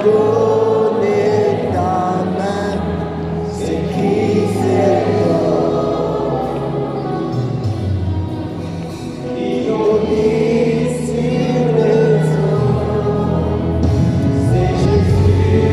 donné ta main, c'est qui c'est qui ont mis sur les eaux, c'est Jésus le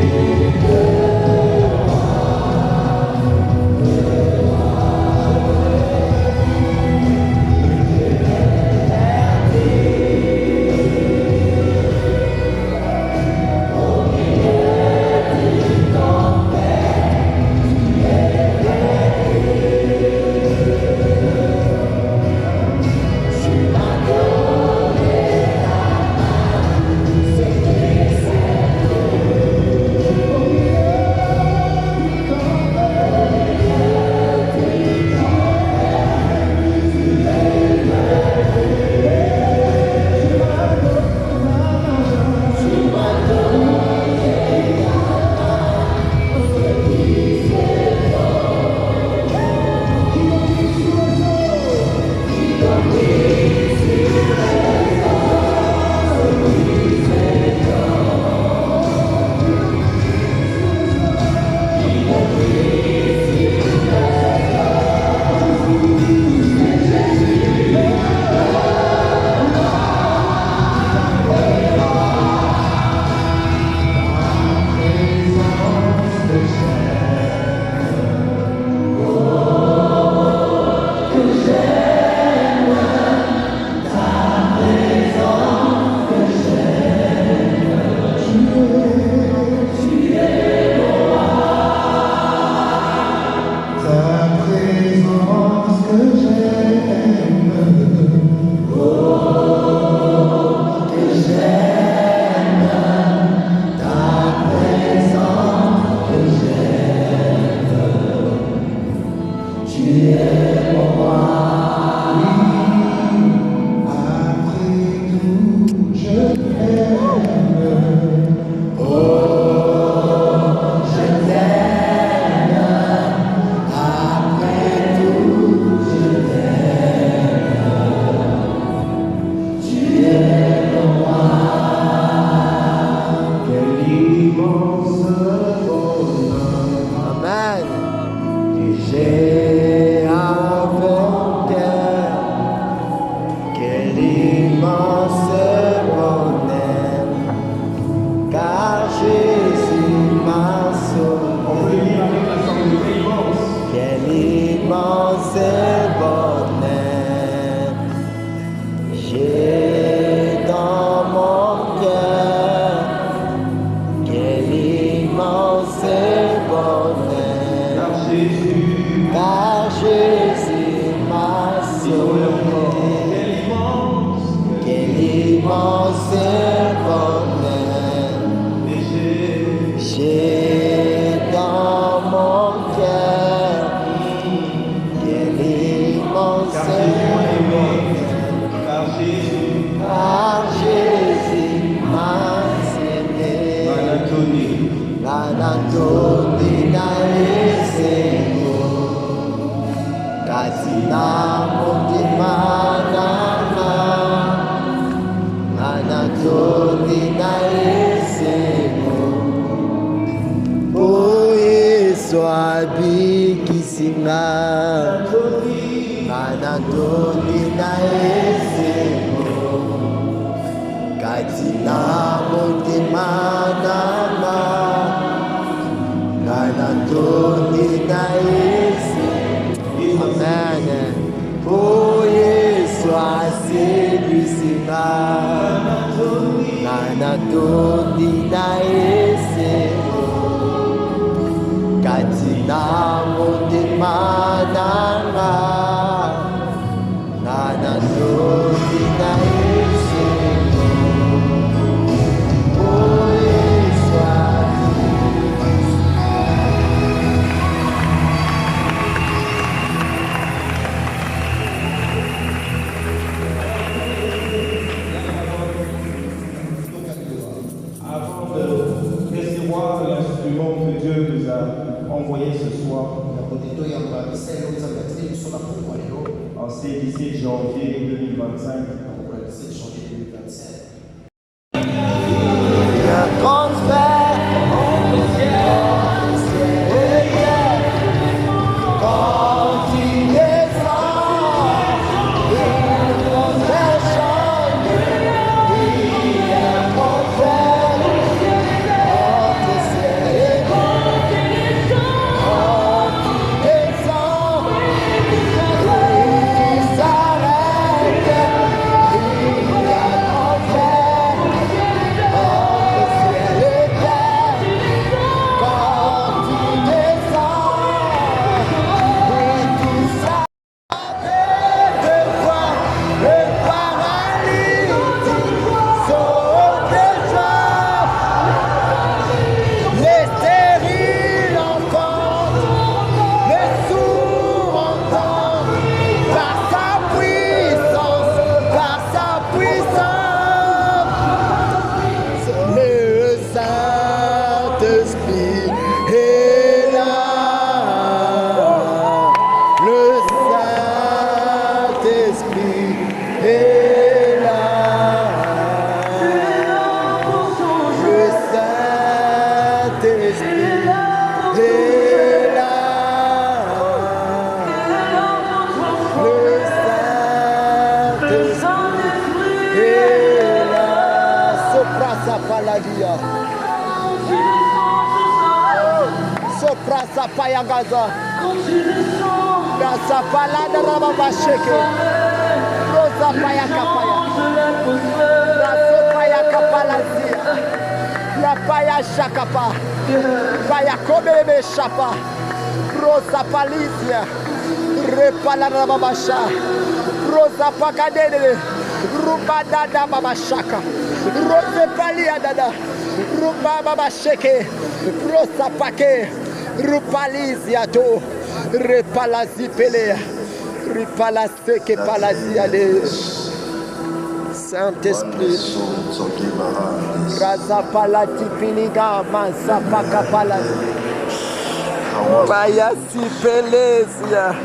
en ce 17 janvier 2025. Le transfert Rasa paya gaza. Rasa pala da raba sheke. Rosa paya kapaya. Rasa paya kapala zia. La paya shakapa. Paya kobebe shapa. Rosa palizia. Repala raba basha. Rosa pakadede. Ruba dada baba shaka. Rosa palia dada. Ruba baba sheke. Rosa pake. Rupalizia to. Repalazi pelea. Repalazeke palazia de. Saint-Esprit. Raza palati piliga. Mansa paka palazi. Paya si pelezia.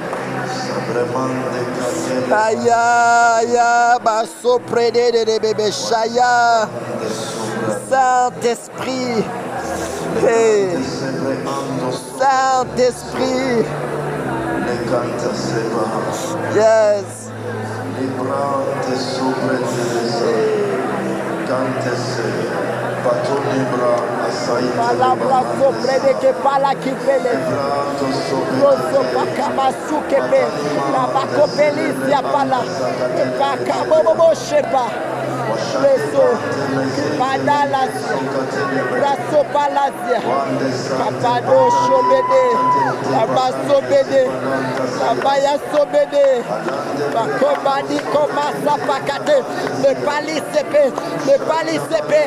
Aya ya baso près de bébé chaya. Saint-Esprit. Hey. Saint-Esprit. Yes. Palabra sopre de que pala qui pele. Rosso pakama sukepe. La bakopelisia pala. Pakamo bobo shepa. Reso. Padalas. Raso palazia. Papado shobede. La baso bede. La baya sobede. Bakomadi komasa pakate. Le palisepe. Le palisepe.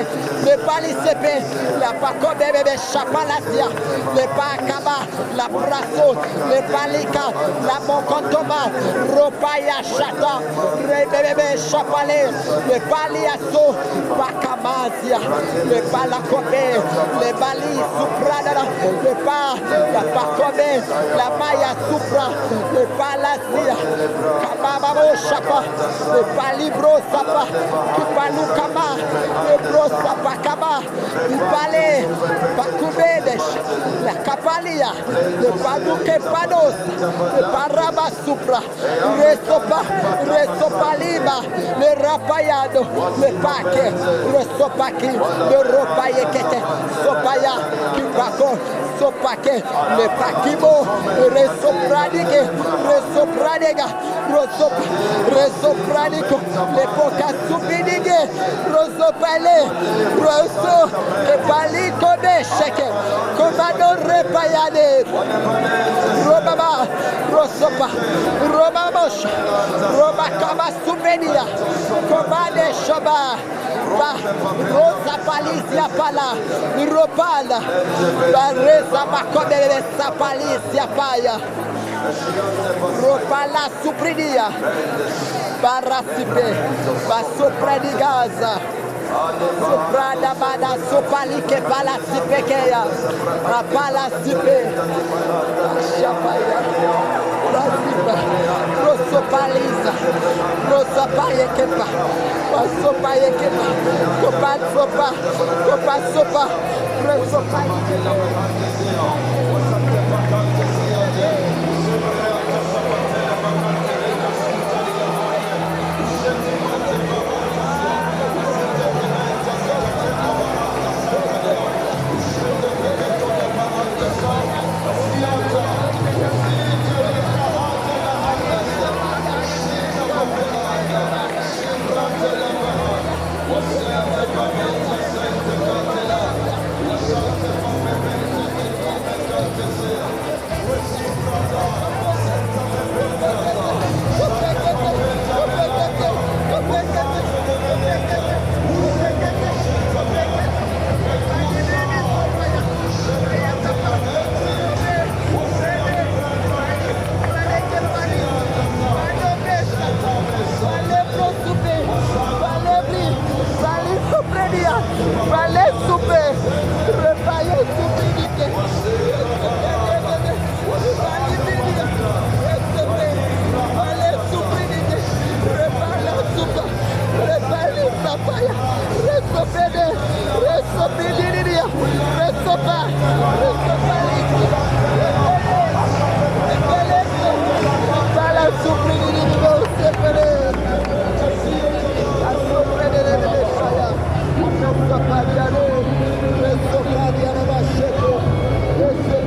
Le palisepe. La pakobe bebe chapalasia. Le pakaba. La brasso. Le palika. La mokontoma. Ropaya chata. Rebebe chapale. Le paliaso. Pakamazia. Le palakobe. Le bali supradara. Le pa. La pakobe. La maya supra. Le palasia. Kababa chapa. Le palibro sapa. Kipalukama. Le bro sapa kaba. Ipale. Pakubedesh. La kapalia. Le paduke pados. Le paraba supra. Resopa. Resopa liba. Le rapayado. Le pake. Resopaki. Le ropayekete. Sopaya. Kipako. Sopake. Le pakibo. Resopradike. Resopradega. Resopradiko. Le poka subidige. Rosopale. Roso. Le paliko de sheke. Komado repayade. Robaba. Rosopa. Robabosh. Robakaba subenia. Komade shoba. Rosa palizia pala. Ropala. Reza bakobe sapalizia paya. Ropala supridia. Barasipe. Basopredigaza. Soprada bada sopalike pala sipekeya. Pala sipe. Shapaya. Rasipa. Rosopaliza. Rosapaye kepa. Sopaye kepa. Copa sopa. Copa sopa. Rosopaye kepa.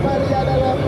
Maria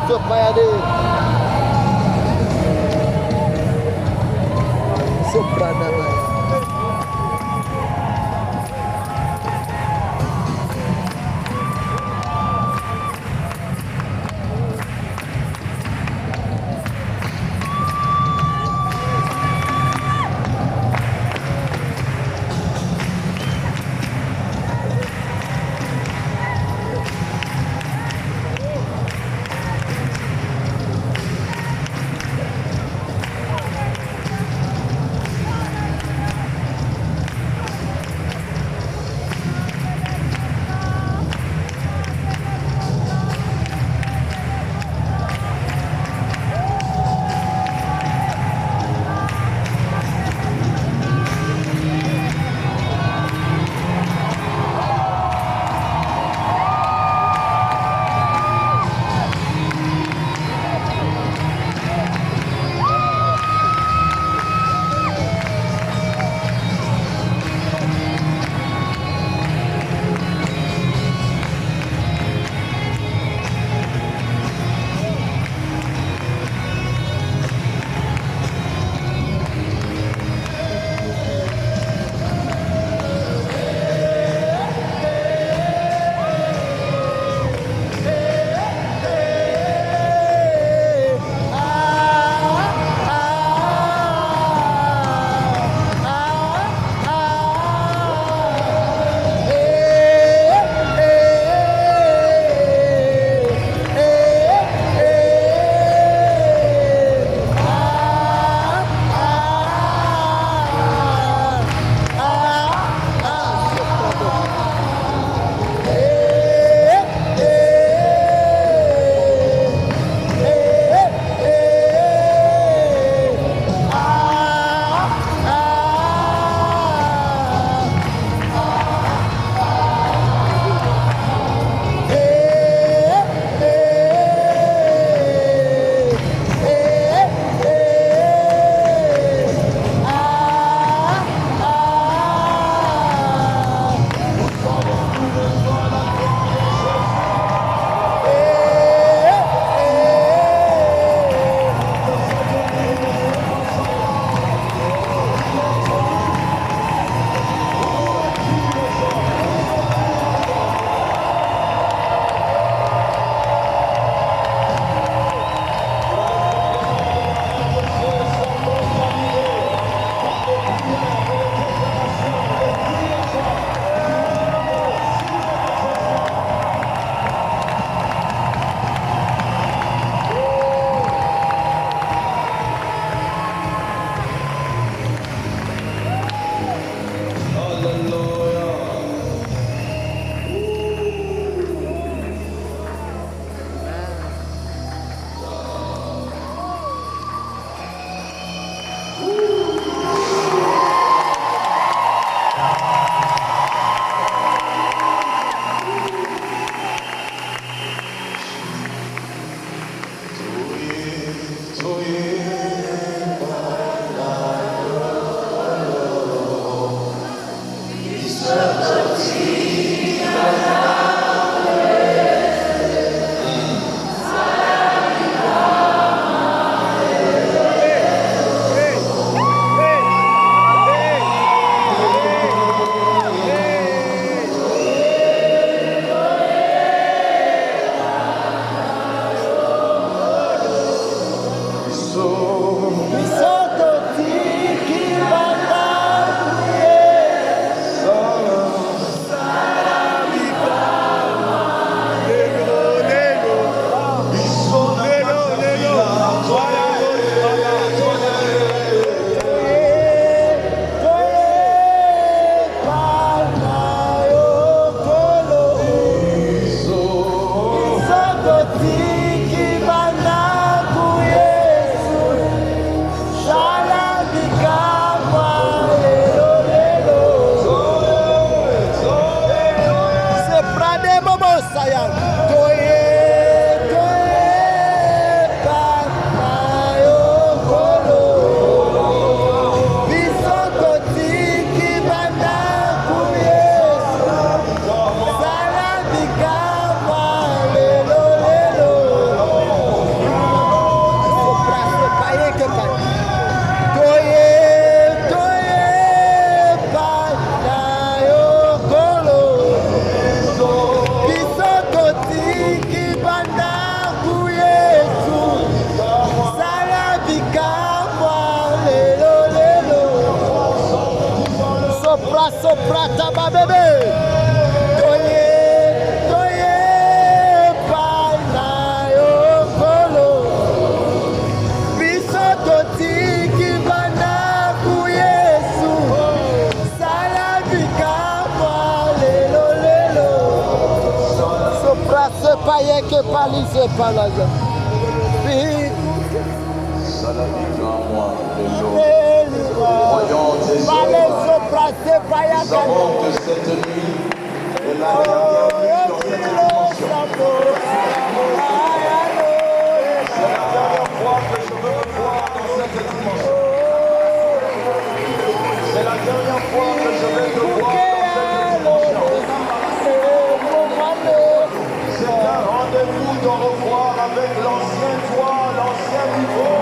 Sopayade. Sopranamaya. paye que palise palaza. Salamika moi de l'eau. Voyons tes œuvres. Nous savons que cette nuit est la dernière nuit dans cette dimension. C'est la dernière fois que je veux me voir dans cette dimension. C'est la dernière fois que je vais te voir dans cette dimension. C'est un rendez-vous de revoir avec l'ancien toi, l'ancien niveau.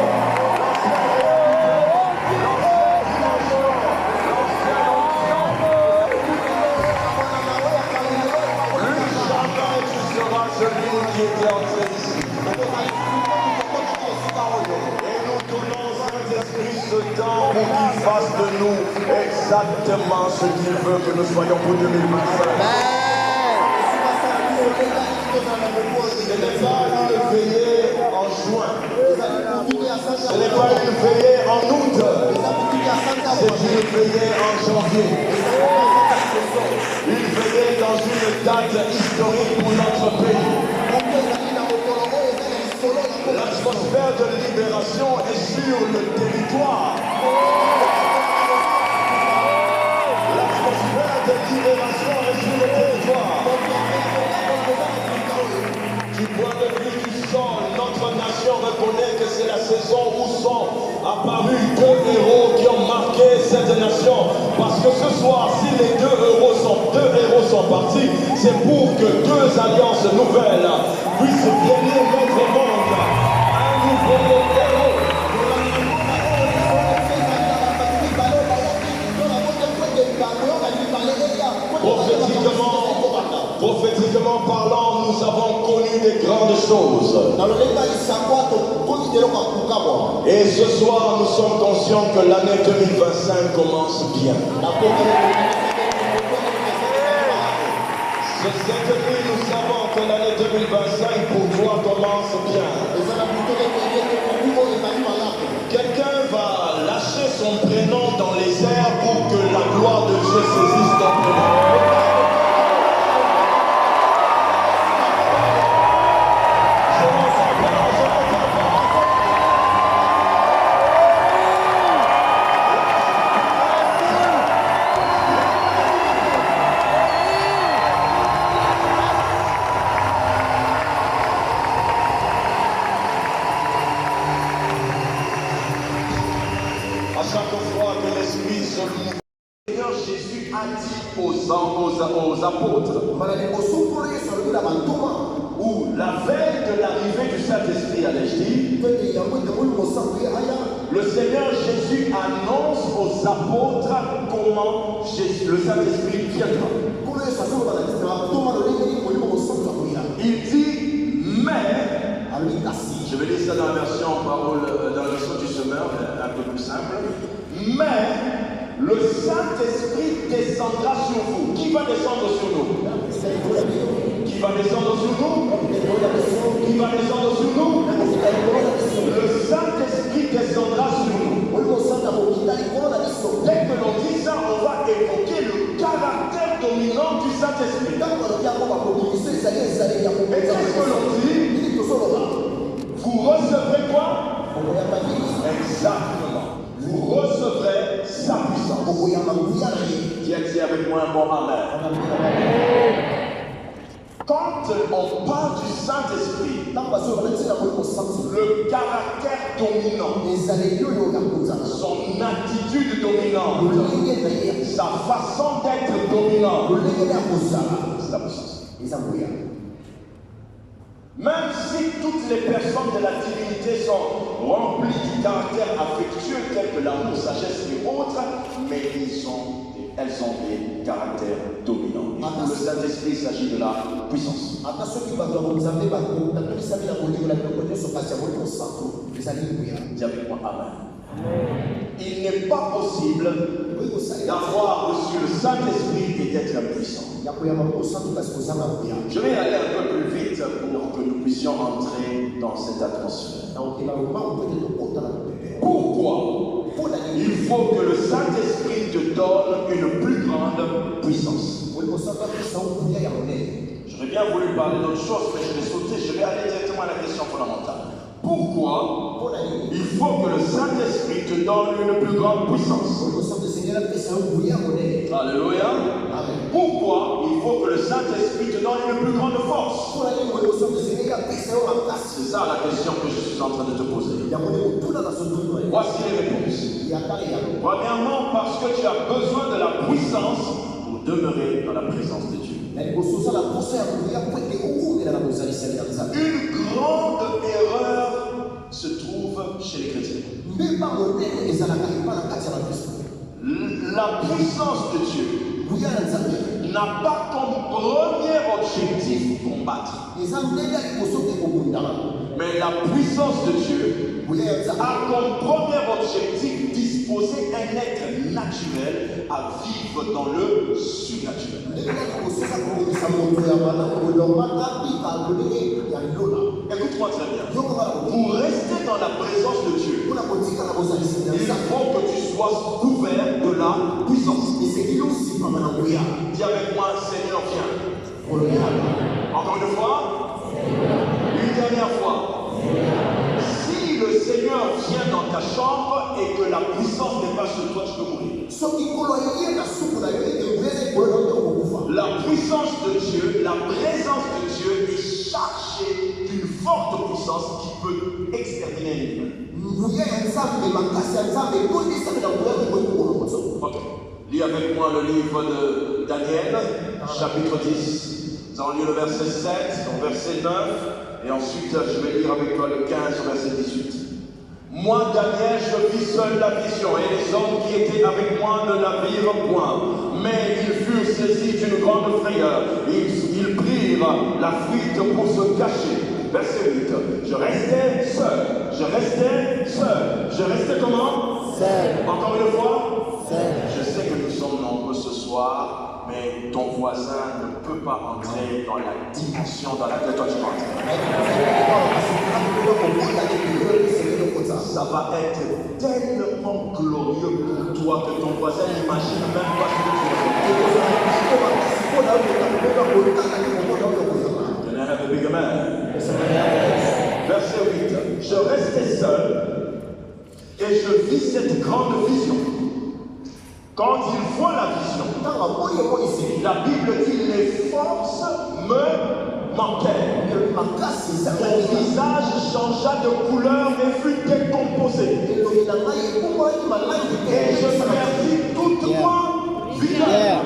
Celui qui était entré ici. Et nous donnons à Saint-Esprit ce temps pour qu'il fasse de nous exactement ce qu'il veut que nous soyons pour 2025. Ce n'est pas une veillée en juin. Ce n'est pas une veillée en août. C'est une veillée en janvier. Une veillée dans une date historique pour notre pays. L'atmosphère de libération est sur le territoire. L'atmosphère de libération est sur le territoire. Du point de vue du sol, notre nation reconnaît que c'est la saison où sont apparus deux héros qui ont marqué cette nation. Parce que ce soir, si les deux héros sont partis, c'est pour que deux alliances nouvelles puissent gagner notre monde. Un nouveau héros. Prophétiquement parlant, nous avons connu des grandes choses. Et ce soir, nous sommes conscients que l'année 2025 commence bien. Cette nuit, nous savons que l'année 2025 pour toi commence bien. Quelqu'un va lâcher son prénom dans les airs pour que la gloire de Dieu saisisse ton prénom. Aux apôtres, où la veille de l'arrivée du Saint-Esprit à l'Église, le Seigneur Jésus annonce aux apôtres comment le Saint-Esprit viendra. Il dit, mais, je vais lire ça dans la version parole, dans la version du semeur, un peu plus simple, mais le Saint-Esprit descendra sur vous. Qui va descendre sur nous? Qui va descendre sur nous? Qui va descendre sur nous? Le Saint-Esprit descendra sur nous. Dès que l'on dit ça, on va évoquer le caractère dominant du Saint-Esprit. Et qu'est-ce que l'on dit? Vous recevrez quoi? Exactement. Vous recevrez sa puissance. Qui a dit avec moi un bon amen. Quand on parle du Saint-Esprit, le caractère dominant, son attitude dominante, sa façon d'être dominante, c'est la puissance. Même si toutes les personnes de la divinité sont remplies du caractère affectueux tel que l'amour, sagesse et autres, mais elles ont des caractères dominants. Et pour le Saint-Esprit, il s'agit de la puissance. Dis avec moi, amen. Il n'est pas possible d'avoir reçu le Saint-Esprit et d'être impuissant. Je vais aller un peu plus vite pour que nous puissions entrer dans cette atmosphère. Pourquoi? Il faut que le Saint-Esprit te donne une plus grande puissance. Je vais bien bien voulu parler d'autre chose, mais je vais sauter, je vais aller directement à la question fondamentale. Pourquoi il faut que le Saint-Esprit te donne une plus grande puissance? Alléluia. Pourquoi il faut que le Saint-Esprit te donne une plus grande force? C'est ça la question que je suis en train de te poser. Voici les réponses. Premièrement, parce que tu as besoin de la puissance pour demeurer dans la présence de Dieu. Une grande erreur se trouve chez les chrétiens. La puissance de Dieu n'a pas comme premier objectif combattre. Mais la puissance de Dieu a comme premier objectif disposer un être naturel à vivre dans le surnaturel. Écoute-moi très bien. Pour rester dans la présence de Dieu, il faut que tu sois couvert de la puissance. Dis avec moi, Seigneur, viens. Encore une fois, une dernière fois. Si le Seigneur vient dans ta chambre et que la puissance n'est pas sur toi, tu peux mourir. La puissance de Dieu, la présence de Dieu est chargée d'une forte puissance qui peut exterminer un humain. Ok. Lis avec moi le livre de Daniel, chapitre 10. Nous allons lire le verset 7, au verset 9, et ensuite je vais lire avec toi le 15 au verset 18. Moi, Daniel, je vis seul la vision, et les hommes qui étaient avec moi ne la virent point. Mais ils furent saisis d'une grande frayeur. Ils prirent la fuite pour se cacher. Verset 8. Je restais seul. Je restais comment? Seul. Encore une fois? Seul. Je sais que nous sommes nombreux ce soir, mais ton voisin ne peut pas entrer dans la dimension dans laquelle toi tu entres. Ça va être tellement glorieux pour toi que ton voisin n'imagine même pas ce que tu vas faire. Can I have a big amen? Verset 8. Je restais seul et je vis cette grande vision. Quand il voit la vision, la Bible dit les forces me manquèrent. Mon visage changea de couleur et fut décomposé. Et je perdis toute ma vigueur.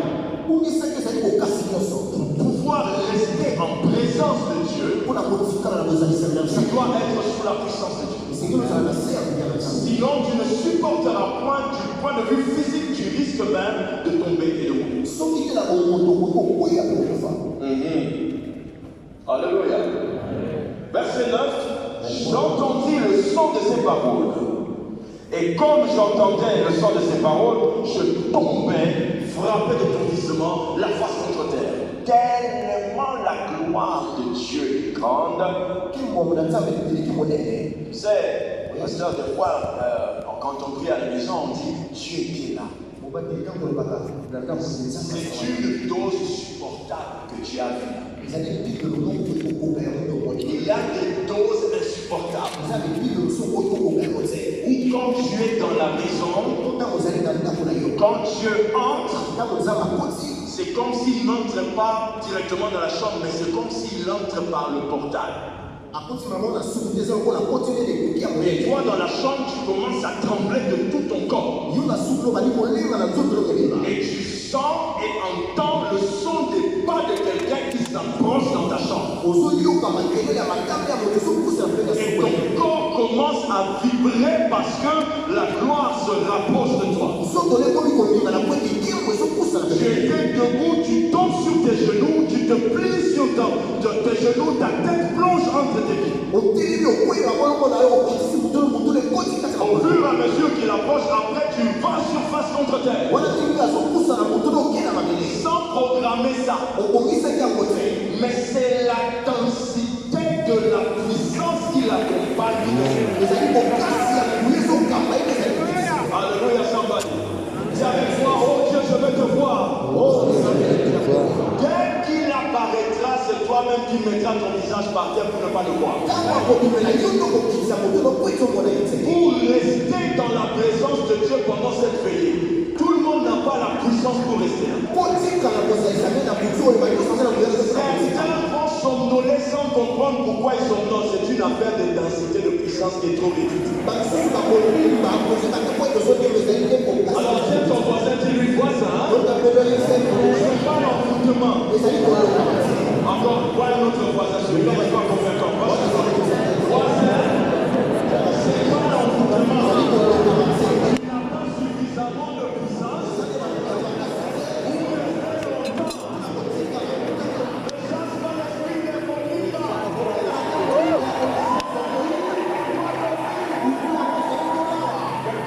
Pour pouvoir rester en présence de Dieu, tu dois être sous la puissance de Dieu. Sinon, tu ne supporteras point du point de vue physique, tu risques même de tomber et de mourir. Alléluia. Verset 9. J'entendis le son de ses paroles. Et comme j'entendais le son de ses paroles, je tombais, frappé d'étourdissement, la face contre terre. Tellement la gloire de Dieu est grande. Tu sais, pasteur, des fois, quand on prie à la maison, on dit Dieu qui est là. C'est une dose supportable que Dieu a vue. Il y a des doses insupportables. Ou quand tu es dans la maison, quand Dieu entre, c'est comme s'il n'entre pas directement dans la chambre, mais c'est comme s'il entre par le portail. Et toi, dans la chambre, tu commences à trembler de tout ton corps. Et tu sens et entends le son des pas de quelqu'un qui s'approche dans ta chambre. Et ton corps commence à vibrer parce que la gloire se rapproche de toi. Tu étais debout, tu tombes sur tes genoux, tu te plies sur tes genoux, ta tête plonge entre tes pieds. Au fur et à mesure qu'il approche, après tu vas surface contre terre. Sans programmer ça. Mais c'est l'intensité de la puissance qui l'accompagne. Alléluia, somebody. Dis avec moi, oh Dieu, je veux te voir. Dès qu'il apparaîtra, c'est toi toi-même qui mettras ton visage par terre pour ne pas le voir. Pour rester dans la présence de Dieu pendant cette veillée, tout le monde n'a pas la puissance pour rester. Certains vont somnoler sans comprendre pourquoi ils somnolent. C'est une affaire de densité de puissance qui est trop réduite. Alors tiens ton voisin, dis-lui voisin. C'est pas l'envoûtement. Encore, vois un autre voisin, celui-là n'est pas convaincant. Voisin, c'est pas l'envoûtement. Tu n'as pas suffisamment de puissance.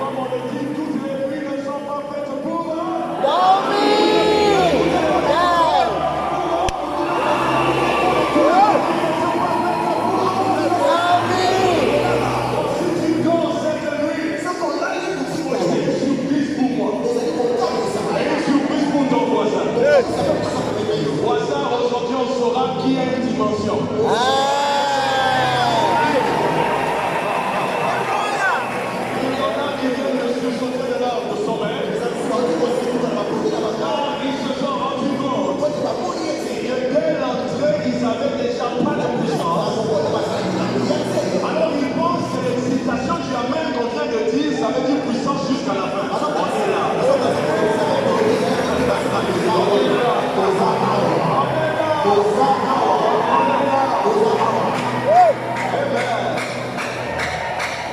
Comme on le dit, toutes les nuits ne sont pas faites pour voisin, aujourd'hui on saura qui a une dimension. Il y en a qui viennent de se sauter de l'arbre de sommeil. Ils se sont rendus compte que dès l'entrée, ils avaient déjà pas de puissance. Alors ils pensent que l'excitation que tu as même en train de dire, ça veut dire puissance jusqu'à la fin. On est là.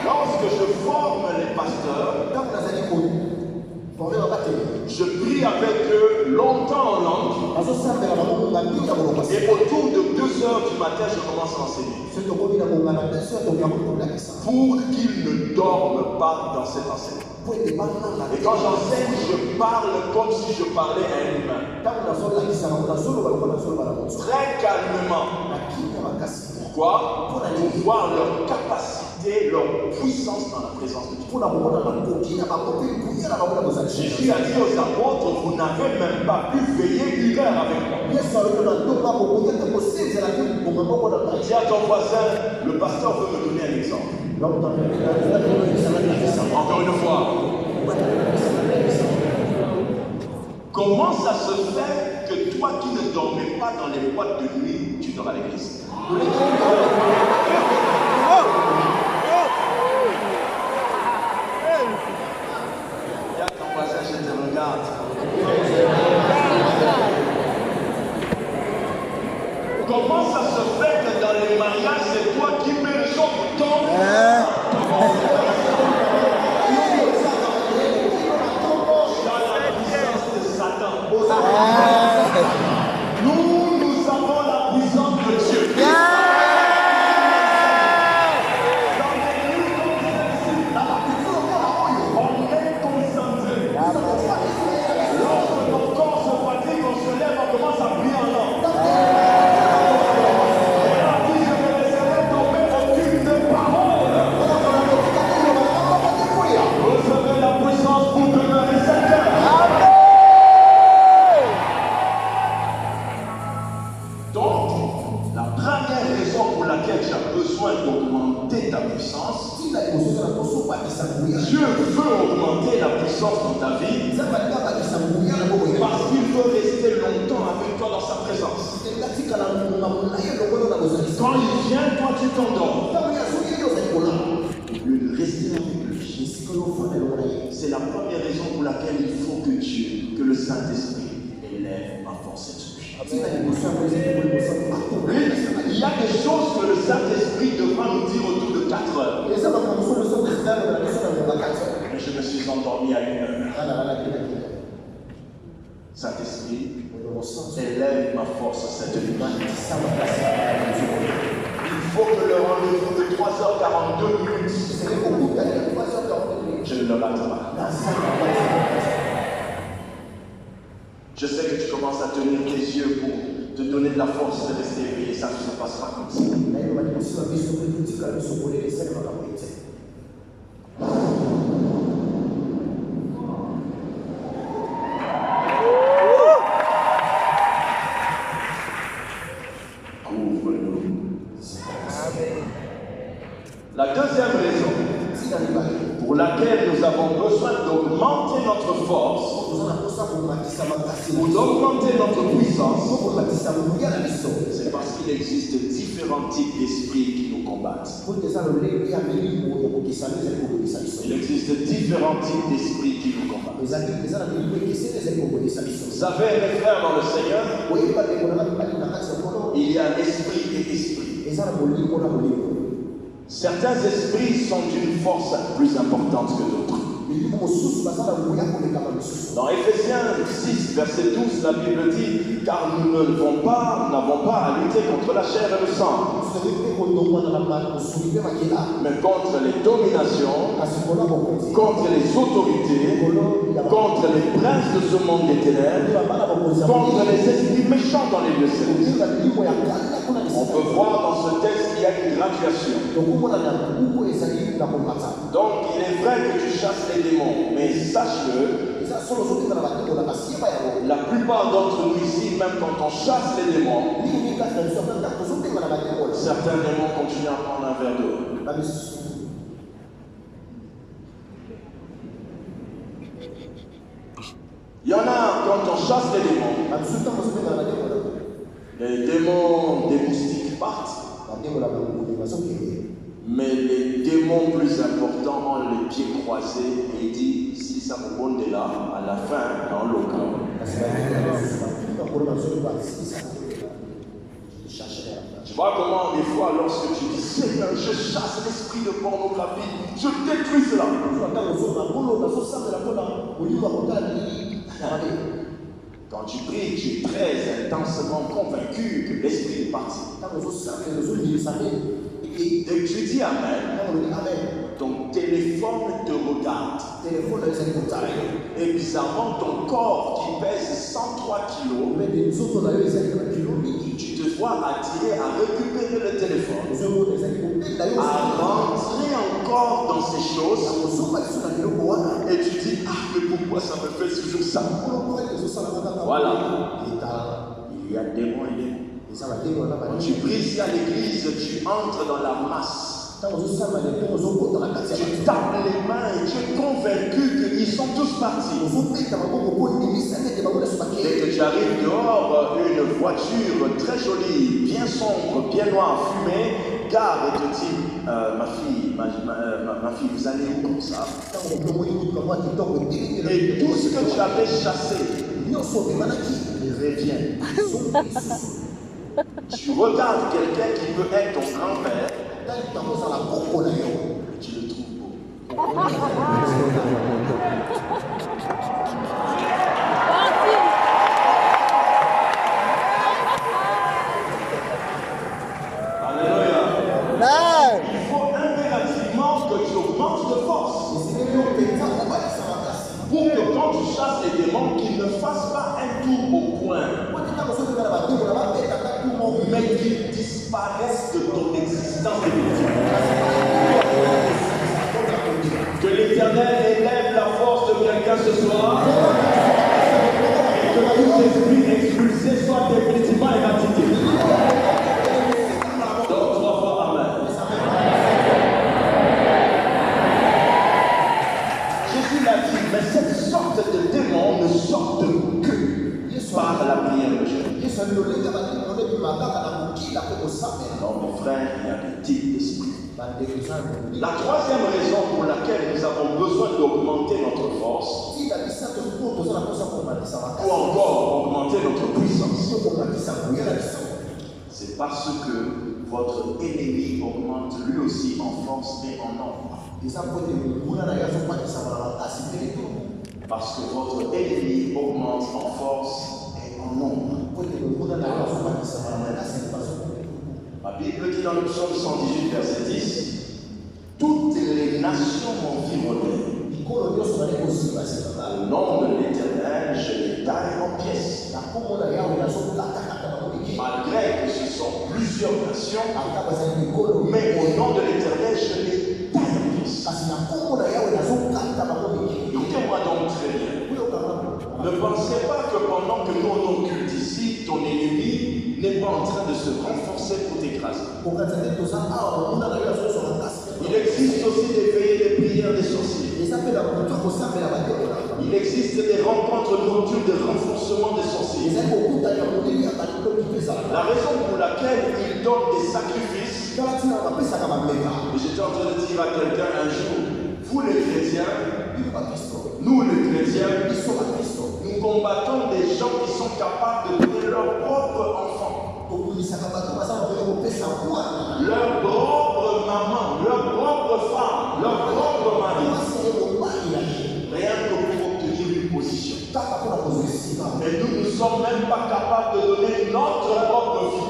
Lorsque je forme les pasteurs, je prie avec eux longtemps en langue. Et autour de 2 heures du matin, je commence à enseigner. Pour qu'ils ne dorment pas dans cet enseignement. Et quand j'enseigne, je parle comme si je parlais à un humain. Très calmement. Pourquoi? Pour voir leur capacité, leur puissance dans la présence de Dieu. Jésus a dit aux apôtres, vous n'avez même pas pu veiller 1 heure avec moi. Dis à ton voisin, le pasteur veut me donner un exemple. Encore une fois. Comment ça se fait que toi qui ne dormais pas dans les boîtes de nuit, tu dors à l'église? Regarde ton voisin, je te regarde. Comment ça se fait que dans les mariages, c'est toi qui mets le son pour ton Satan. Nous avons la puissance de Dieu. Dans les nuits comme celle-ci, on est concentré. Lorsque ton corps se fatigue, on se lève, on commence à prier en langue. Et on dit, je ne laisserai tomber aucune de parole. Vous avez la puissance pour demeurer certain. Donc, la première raison pour laquelle tu as besoin d'augmenter ta puissance, Dieu veut augmenter la puissance dans ta vie parce qu'il veut rester longtemps avec toi dans sa présence. Quand il vient, toi tu t'endors. Au lieu de rester avec lui, c'est la première raison pour laquelle il faut que Dieu, que le Saint-Esprit élève ma force et il y a des choses que le Saint-Esprit devra nous dire autour de 4 heures. Mais je me suis endormi à 1 heure. Saint-Esprit, élève ma force cette nuit. Il faut que le rendez-vous de 3h42 minutes, je ne le rate pas. Je sais que tu commences à tenir tes yeux pour te donner de la force de rester éveillé. Ça ne se passe pas comme ça. La deuxième raison pour laquelle nous avons besoin d'augmenter notre force, ou d'augmenter notre puissance, c'est parce qu'il existe différents types d'esprits qui nous combattent. Il existe différents types d'esprits qui nous combattent. Vous savez, mes frères dans le Seigneur, il y a esprit et esprit. Certains esprits sont d'une force plus importante que d'autres. Dans Ephésiens 6, verset 12, la Bible dit: car nous n'avons pas à lutter contre la chair et le sang, mais contre les dominations, contre les autorités, contre les princes de ce monde des ténèbres, contre les esprits méchants dans les lieux célestes. On peut voir dans ce texte qu'il y a une graduation. Donc il est vrai que tu chasses les démons, mais sache-le, la plupart d'entre nous ici, même quand on chasse les démons, certains démons continuent à prendre un verre d'eau. Il y en a, quand on chasse les démons, des moustiques partent. Mais les démons plus importants ont les pieds croisés et il dit: si ça me bonne de là, à la fin, dans le camp. Tu vois comment des fois, lorsque tu dis: Seigneur, je chasse l'esprit de pornographie, je détruis cela. Quand tu pries, tu es très intensement convaincu que l'esprit est parti. Et tu dis Amen. Ton téléphone te regarde. Et bizarrement, ton corps qui pèse 103 kilos, tu te vois attiré à récupérer le téléphone, à rentrer encore dans ces choses. Et tu dis: ah, mais pourquoi ça me fait toujours ça? Voilà. Il y a démon et démon. Quand tu pries ici à l'église, tu entres dans la masse. Tu tapes les mains et tu es convaincu qu'ils sont tous partis. Dès que tu arrives dehors, une voiture très jolie, bien sombre, bien noire, fumée, garde et te dit: ma fille, vous allez où comme ça? Et tout ce que tu avais chassé, il revient. Tu regardes quelqu'un qui peut être ton grand-père, tu le trouves beau. Alléluia. Il faut impérativement que tu augmentes de force pour que quand tu chasses les démons, qu'ils ne fassent pas un tour au coin, mais qu'ils disparaissent de ton existence définitive. Que l'Éternel élève la force de quelqu'un ce soir et que tout esprit expulsé soit définitivement éradiqué. Donc 3 fois Amen. Jésus l'a dit, mais cette sorte de démons ne sortent que par la prière de Jésus. Non, mon frère, il y a des types d'esprit. La troisième raison pour laquelle nous avons besoin d'augmenter notre force, ou encore augmenter notre puissance, c'est parce que votre ennemi augmente lui aussi en force et en nombre. Parce que votre ennemi augmente en force et en nombre. La Bible dit dans le psaume 118, verset 10, toutes les nations m'environnent. Au nom de l'Éternel, je les taille en pièces. Malgré que ce sont plusieurs nations, mais au nom de l'Éternel, je les taille en pièces. Écoutez-moi donc très bien. Ne pensez pas que pendant que nous on occulte ici, ton ennemi n'est pas en train de se renforcer pour t'écraser. Il existe aussi des veillées de prières des sorciers. Il existe des rencontres nocturnes de renforcement des sorciers. La raison pour laquelle ils donnent des sacrifices, et j'étais en train de dire à quelqu'un un jour, vous les chrétiens, nous les chrétiens, nous combattons des gens qui sont capables de donner leur propre enfant, leur propre maman, leur propre femme, leur propre mari, rien que pour obtenir une position. Et nous ne sommes même pas capables de donner notre propre vie.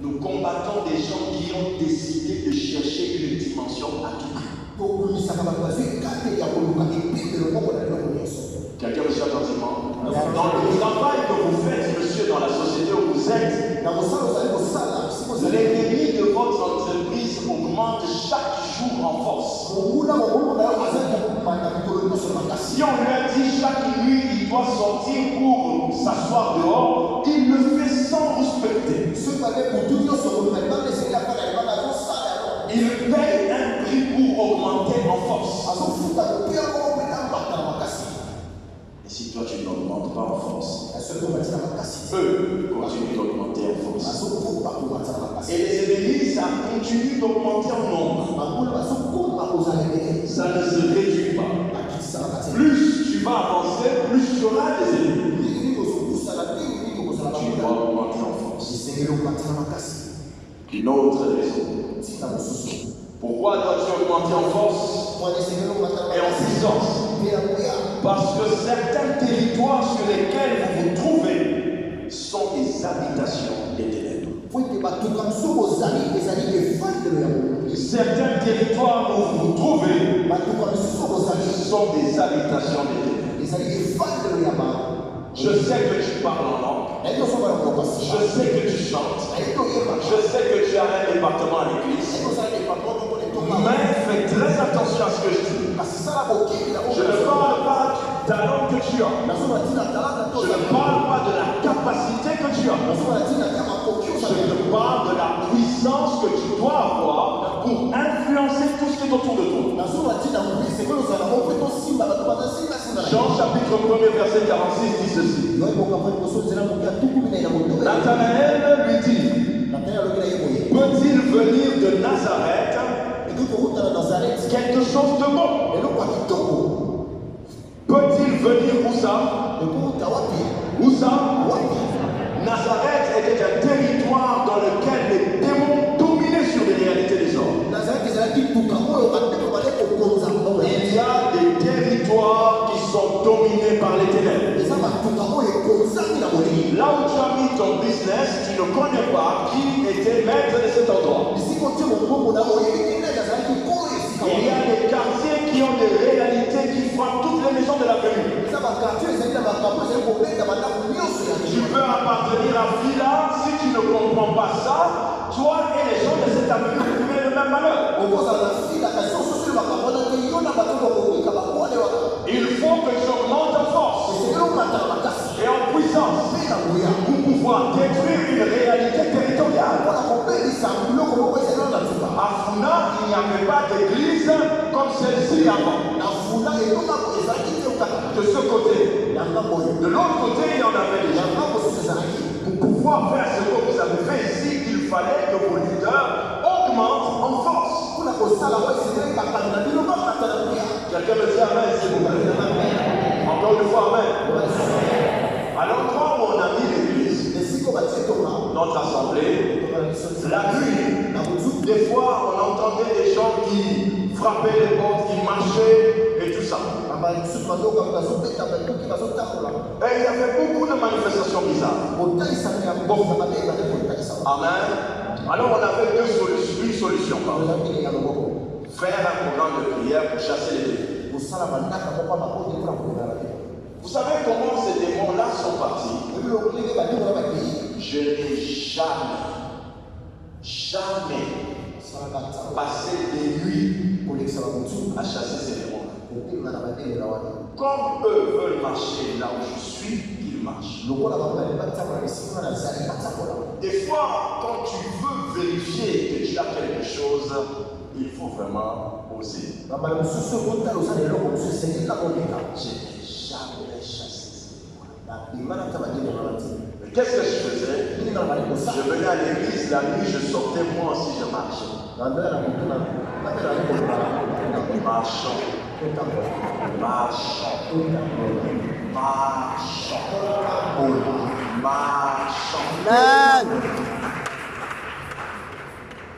Nous combattons des gens qui ont décidé de chercher une dimension à tout prix. Quelqu'un me suit attentivement. Dans le travail que vous faites, monsieur, dans la société où vous êtes, l'ennemi de votre entreprise augmente chaque jour en force. Si on lui a dit chaque nuit il doit sortir pour s'asseoir dehors, il le fait sans respecter. Il paye un prix pour augmenter en force. Et si toi tu n'augmentes pas en force, eux continuent d'augmenter en force. Et les ennemis, ça continue d'augmenter en nombre. Ça ne se réduit pas. Plus tu vas avancer, plus tu auras des ennemis. Tu dois augmenter en force. Une autre raison. Pourquoi dois-tu augmenter en force et en puissance? Parce que certains territoires sur lesquels vous vous trouvez sont des habitations des ténèbres. Certains territoires où vous vous trouvez sont des habitations des ténèbres. Je sais que tu parles en langue. Je sais que tu chantes. Je sais que tu as un département à l'église. Mais fais très attention à ce que je dis. Je ne parle pas du talent que tu as. Je ne parle pas de la capacité que tu as. Je te parle de la puissance que tu dois avoir pour influencer tout ce qui est autour de toi. Jean chapitre 1 verset 46 dit ceci. Nathanaël lui dit, peut-il venir de Nazareth quelque chose de bon? Peut-il venir où ça? Où ça? Nazareth était un territoire dans lequel les démons dominaient sur les réalités des hommes. Il y a des territoires qui sont dominés par les ténèbres. Là où tu as mis ton business, tu ne connais pas qui était maître de cet endroit. Il y a des quartiers qui ont des réalités qui frappent toutes les maisons de la ville. Tu peux appartenir à Villa, si tu ne comprends pas ça, toi et les gens de cette avenue vous vivez le même malheur. Il faut que tu augmentes en force et en puissance pour pouvoir détruire une réalité territoriale. À Funa, il n'y avait pas d'église comme celle-ci avant. De ce côté. De l'autre côté, il y en avait déjà. Pour pouvoir faire ce que vous avez fait ici, il fallait que vos leaders augmentent en force. Quelqu'un me dit amen, s'il vous plaît. Encore une fois, amen. À l'endroit où on a mis l'église, notre assemblée, la nuit, des fois on entendait des gens qui frappaient les portes, qui marchaient et tout ça. Et il y avait beaucoup de manifestations bizarres. Amen. Alors on avait une solution. Faire un programme de prière pour chasser les démons. Vous savez comment ces démons-là sont partis? Je n'ai jamais passé des nuits à chasser ces démons. Comme eux veulent marcher là où je suis, ils marche. Des fois, quand tu veux vérifier que tu as quelque chose, il faut vraiment oser. Je n'ai jamais chassé ces démons. Mais qu'est-ce que je faisais? Je venais à l'église la nuit, je sortais moi aussi, je marchais. Marchons. Marchons. Marchons. Amen.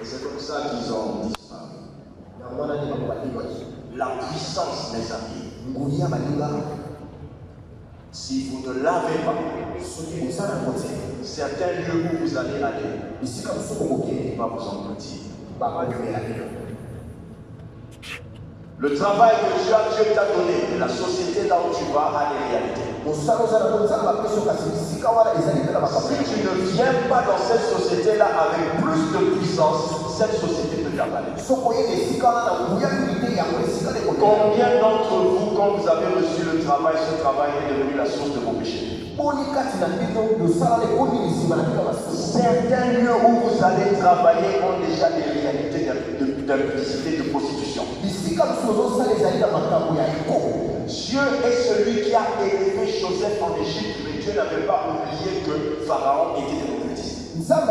Et c'est comme ça qu'ils ont disparu. La puissance les a mis. Si vous ne l'avez pas, certains lieux où vous allez aller, il va vous engloutir. Le travail que Dieu t'a donné, la société là où tu vas a des réalités. Si tu ne viens pas dans cette société-là avec plus de puissance, cette société peut t'avaler. Combien d'entre vous, quand vous avez reçu le travail, ce travail est devenu la source de vos péchés? Certains lieux où vous allez travailler ont déjà des réalités d'impudicité, de prostitution. Dieu est celui qui a élevé Joseph en Égypte, mais Dieu n'avait pas oublié que Pharaon était un occultiste. Quand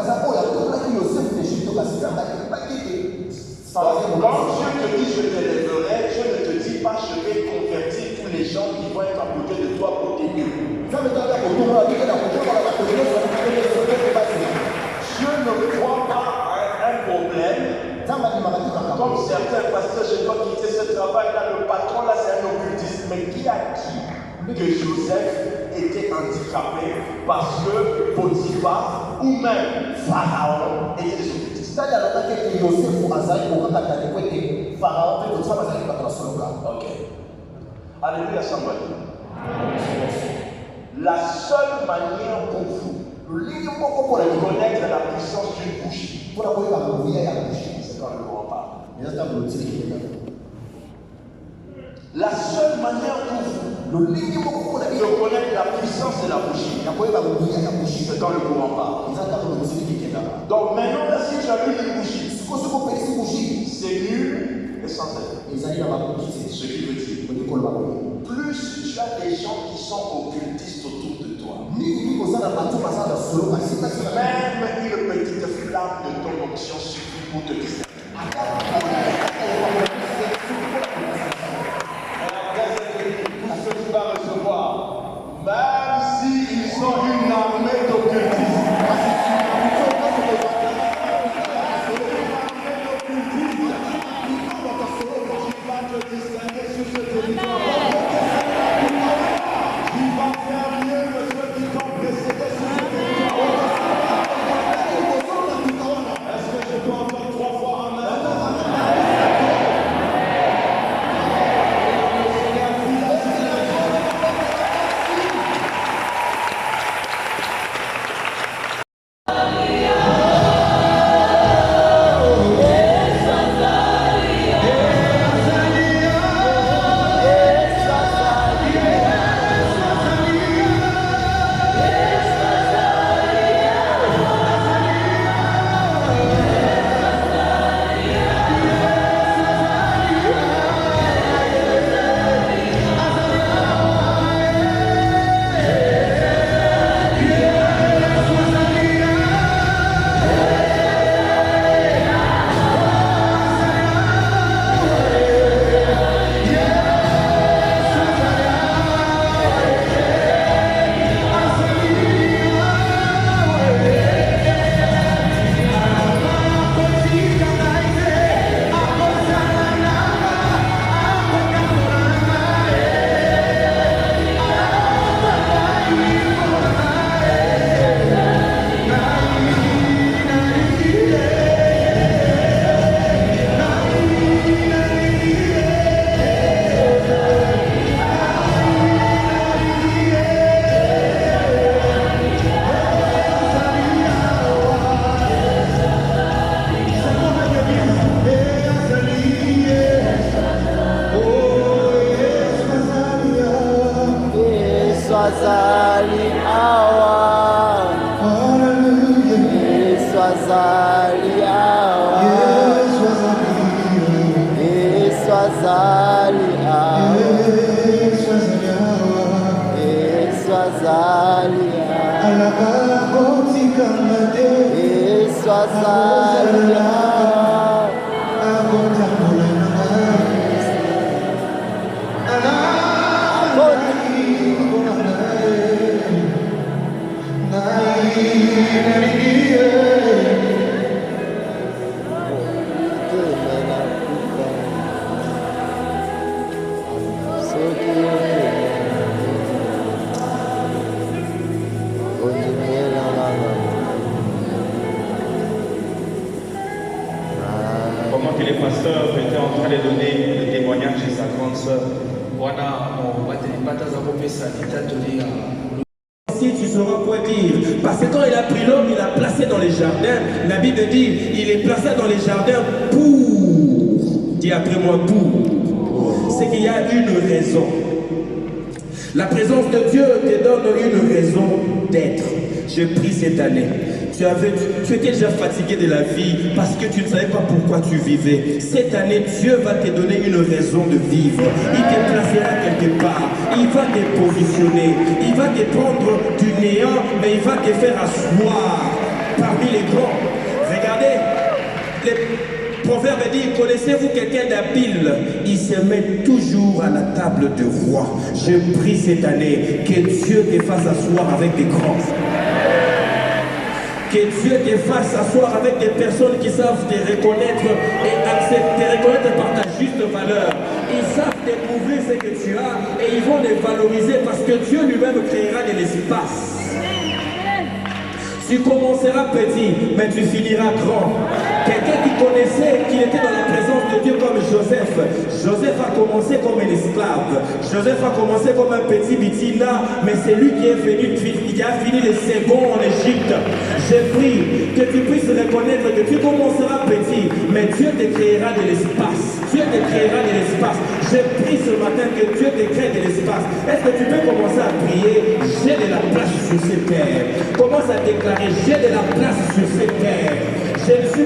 Dieu te dit je t'élèverai, Dieu ne te dit pas je vais convertir tous les gens qui vont être à côté de toi pour t'aider. Dieu ne croit pas à un problème. Comme certains pasteurs, je dois quitter ce travail-là, le patron là c'est un occultiste. Mais qui a dit que Joseph était handicapé parce que Potiphar ou même Pharaon était des occultistes? Ok. Alléluia, somebody. La seule manière pour vous de connaître la puissance d'une bougie, c'est quand le Coran parle. La seule manière pour vous de connaître la puissance de la bougie, c'est quand le Coran parle. Donc maintenant, là, si tu as lu une bougie, c'est nul et sans effet. Ce qui veut dire, plus tu as des gens qui sont occultistes autour de toi, même une petite flamme de ton onction suffit pour te discerner. Tout ce que tu vas recevoir, même s'ils sont une armée d'occultistes, Est-ce que je dois entendre 3 fois Et sois sage. Pendant que les pasteurs étaient en train de donner le témoignage de sa grande sœur, Si tu sauras quoi dire, parce que quand il a pris l'homme, il l'a placé dans les jardins. La Bible dit, il est placé dans les jardins pour, dis après moi pour, c'est qu'il y a une raison. La présence de Dieu te donne une raison d'être. Je prie cette année. Tu étais déjà fatigué de la vie parce que tu ne savais pas pourquoi tu vivais. Cette année, Dieu va te donner une raison de vivre. Il te placera quelque part. Il va te positionner. Il va te prendre du néant, mais il va te faire asseoir parmi les grands. Regardez, les proverbes disent, connaissez-vous quelqu'un d'habile? Il se met toujours à la table de roi. Je prie cette année que Dieu te fasse asseoir avec des grands. Que Dieu te fasse asseoir avec des personnes qui savent te reconnaître et accepter, te reconnaître par ta juste valeur. Ils savent découvrir ce que tu as et ils vont les valoriser parce que Dieu lui-même créera de l'espace. Tu commenceras petit, mais tu finiras grand. Quelqu'un qui connaissait qu'il était dans la présence de Dieu comme Joseph. Joseph a commencé comme un esclave. Joseph a commencé comme un petit bitina, mais c'est lui qui est venu, qui a fini le second en Égypte. Je prie que tu puisses reconnaître que tu commenceras petit, mais Dieu te créera de l'espace. Dieu te créera de l'espace. Je prie ce matin que Dieu te crée de l'espace. Est-ce que tu peux commencer à prier? J'ai de la place sur ces terres. Commence à déclarer, j'ai de la place sur ces terres. Je ne suis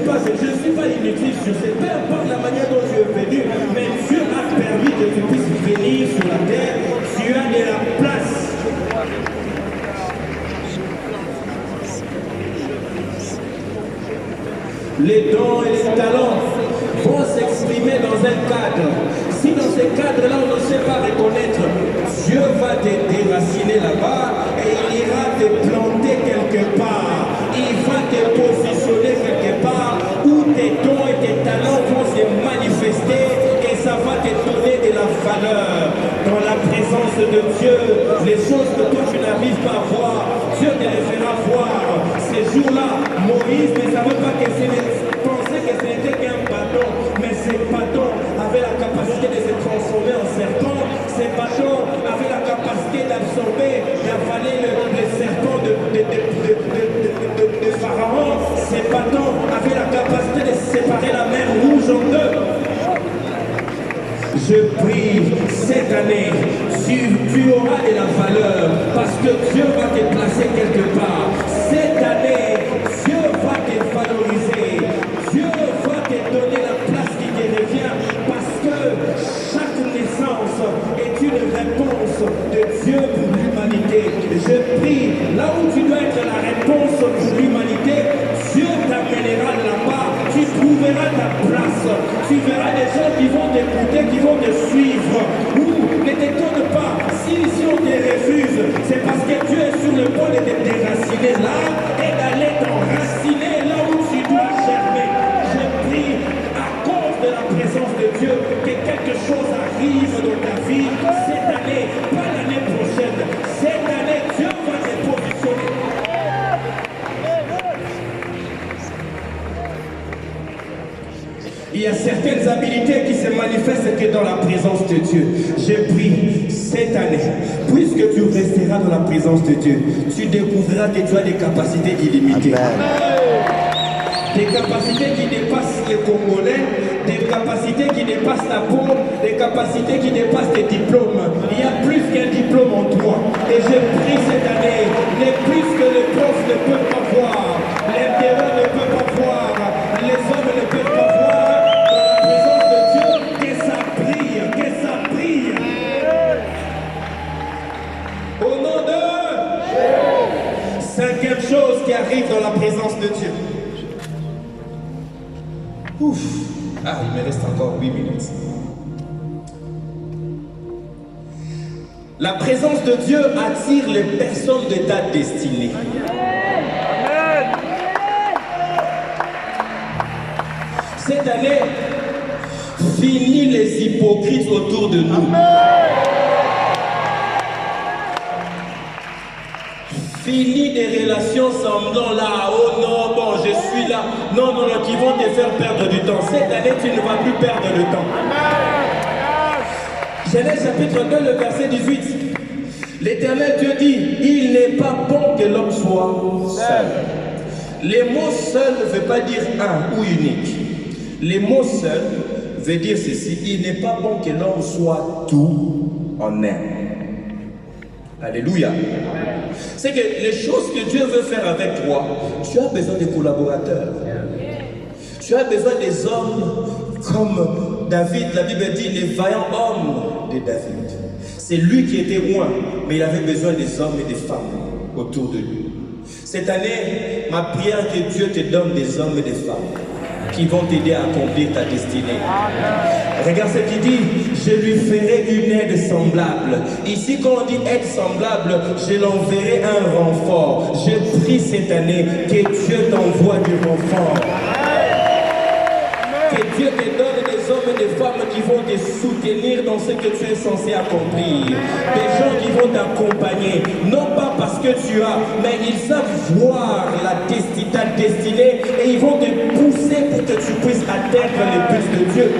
pas inutile sur ces terres, peu importe la manière dont tu es venu, mais Dieu a permis que tu puisses venir sur la terre. Tu as de la place. Les dons et les talents vont s'exprimer dans un cadre. Si dans ce cadre-là, on ne sait pas reconnaître, Dieu va te déraciner là-bas et il ira te planter quelque part. Il va te positionner quelque part où tes dons et tes talents vont se manifester et ça va te donner de la valeur. Dans la présence de Dieu, les choses que toi tu n'arrives pas à voir, Dieu te les fera voir. Ces jours-là, Moïse ne savait pas que pensait que ce n'était qu'un bâton, mais ce bâton avait la capacité de se transformer en serpent. Ces bâtons avaient la capacité d'absorber, d'avaler le serpent de Pharaon. Ces bâtons avaient la capacité de séparer la mer Rouge en deux. Je prie cette année, tu auras de la valeur parce que Dieu va te placer quelque part. Cette année, Dieu va te valoriser. Dieu va te donner la place qui te revient parce que chaque naissance est une réponse de Dieu pour l'humanité. Je prie, là où tu dois être la réponse pour l'humanité, Dieu t'amènera là-bas. Tu trouveras ta place. Tu verras des gens qui vont t'écouter, qui vont te suivre. Ou ne t'étonne pas, si on te refuse, c'est parce que Dieu est sur le point de te déraciner là et d'aller t'enraciner là où tu dois germer. Je prie à cause de la présence de Dieu que quelque chose arrive dans ta vie cette année, pas l'année prochaine. Cette année, Dieu va te positionner. Il y a certaines habilités qui se manifestent que dans la présence de Dieu. Je prie cette année, puisque tu resteras dans la présence de Dieu, tu découvriras que tu as des capacités illimitées. Des capacités qui dépassent les Congolais, des capacités qui dépassent ta peau, des capacités qui dépassent tes diplômes. Il y a plus qu'un diplôme en toi. Et je prie cette année, les plus que les profs ne peuvent pas voir, l'intérieur ne peut pas voir, les hommes ne peuvent pas voir. Cinquième chose qui qui arrive dans la présence de Dieu. Ouf. Ah, il me reste encore 8 minutes. La présence de Dieu attire les personnes de ta destinée. Cette année, finis les hypocrites autour de nous. Finis des relations semblant là, oh non, bon, je suis là. Non, non, non, qui vont te faire perdre du temps. Cette année, tu ne vas plus perdre le temps. Genèse chapitre 2, le verset 18. L'Éternel Dieu dit, il n'est pas bon que l'homme soit seul. Les mots seul ne veut pas dire un ou unique. Les mots seul veut dire ceci, il n'est pas bon que l'homme soit tout en un. Alléluia. C'est que les choses que Dieu veut faire avec toi, tu as besoin de collaborateurs. Tu as besoin des hommes comme David. La Bible dit les vaillants hommes de David. C'est lui qui était loin, mais il avait besoin des hommes et des femmes autour de lui. Cette année, ma prière est que Dieu te donne des hommes et des femmes qui vont t'aider à accomplir ta destinée. Regarde ce qu'il dit, je lui ferai une aide semblable. Ici, quand on dit aide semblable, je l'enverrai un renfort. Je prie cette année que Dieu t'envoie du renfort. Que Dieu te donne des hommes et des femmes qui vont te soutenir dans ce que tu es censé accomplir. Des gens qui vont t'accompagner, non pas parce que tu as, mais ils savent voir ta destinée et ils vont te pousser pour que tu puisses atteindre les buts de Dieu.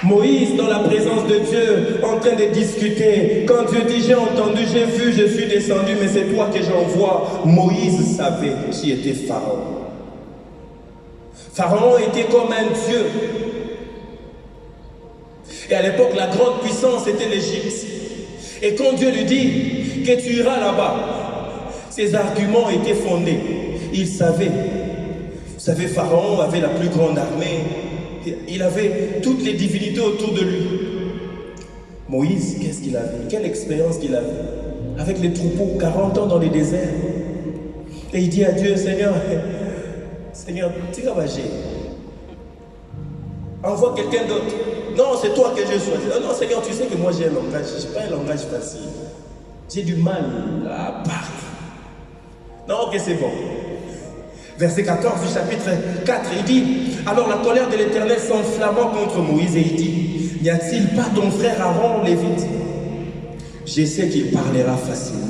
Moïse, dans la présence de Dieu, en train de discuter, quand Dieu dit j'ai entendu, j'ai vu, je suis descendu, mais c'est toi que j'envoie. Moïse savait qui était Pharaon. Pharaon était comme un dieu. Et à l'époque, la grande puissance était l'Égypte. Et quand Dieu lui dit que tu iras là-bas, ses arguments étaient fondés. Il savait. Vous savez, Pharaon avait la plus grande armée. Il avait toutes les divinités autour de lui. Moïse, qu'est-ce qu'il avait? Quelle expérience qu'il avait? Avec les troupeaux, 40 ans dans les déserts. Et il dit à Dieu, Seigneur, tu vas agir. Envoie quelqu'un d'autre. Non, c'est toi que j'ai choisi. Non, Seigneur, tu sais que moi j'ai un langage. Je n'ai pas un langage facile. J'ai du mal à parler. Non, ok, c'est bon. Verset 14 du chapitre 4, il dit, alors la colère de l'Éternel s'enflamma contre Moïse et il dit, n'y a-t-il pas ton frère Aaron, Lévite? Je sais qu'il parlera facilement.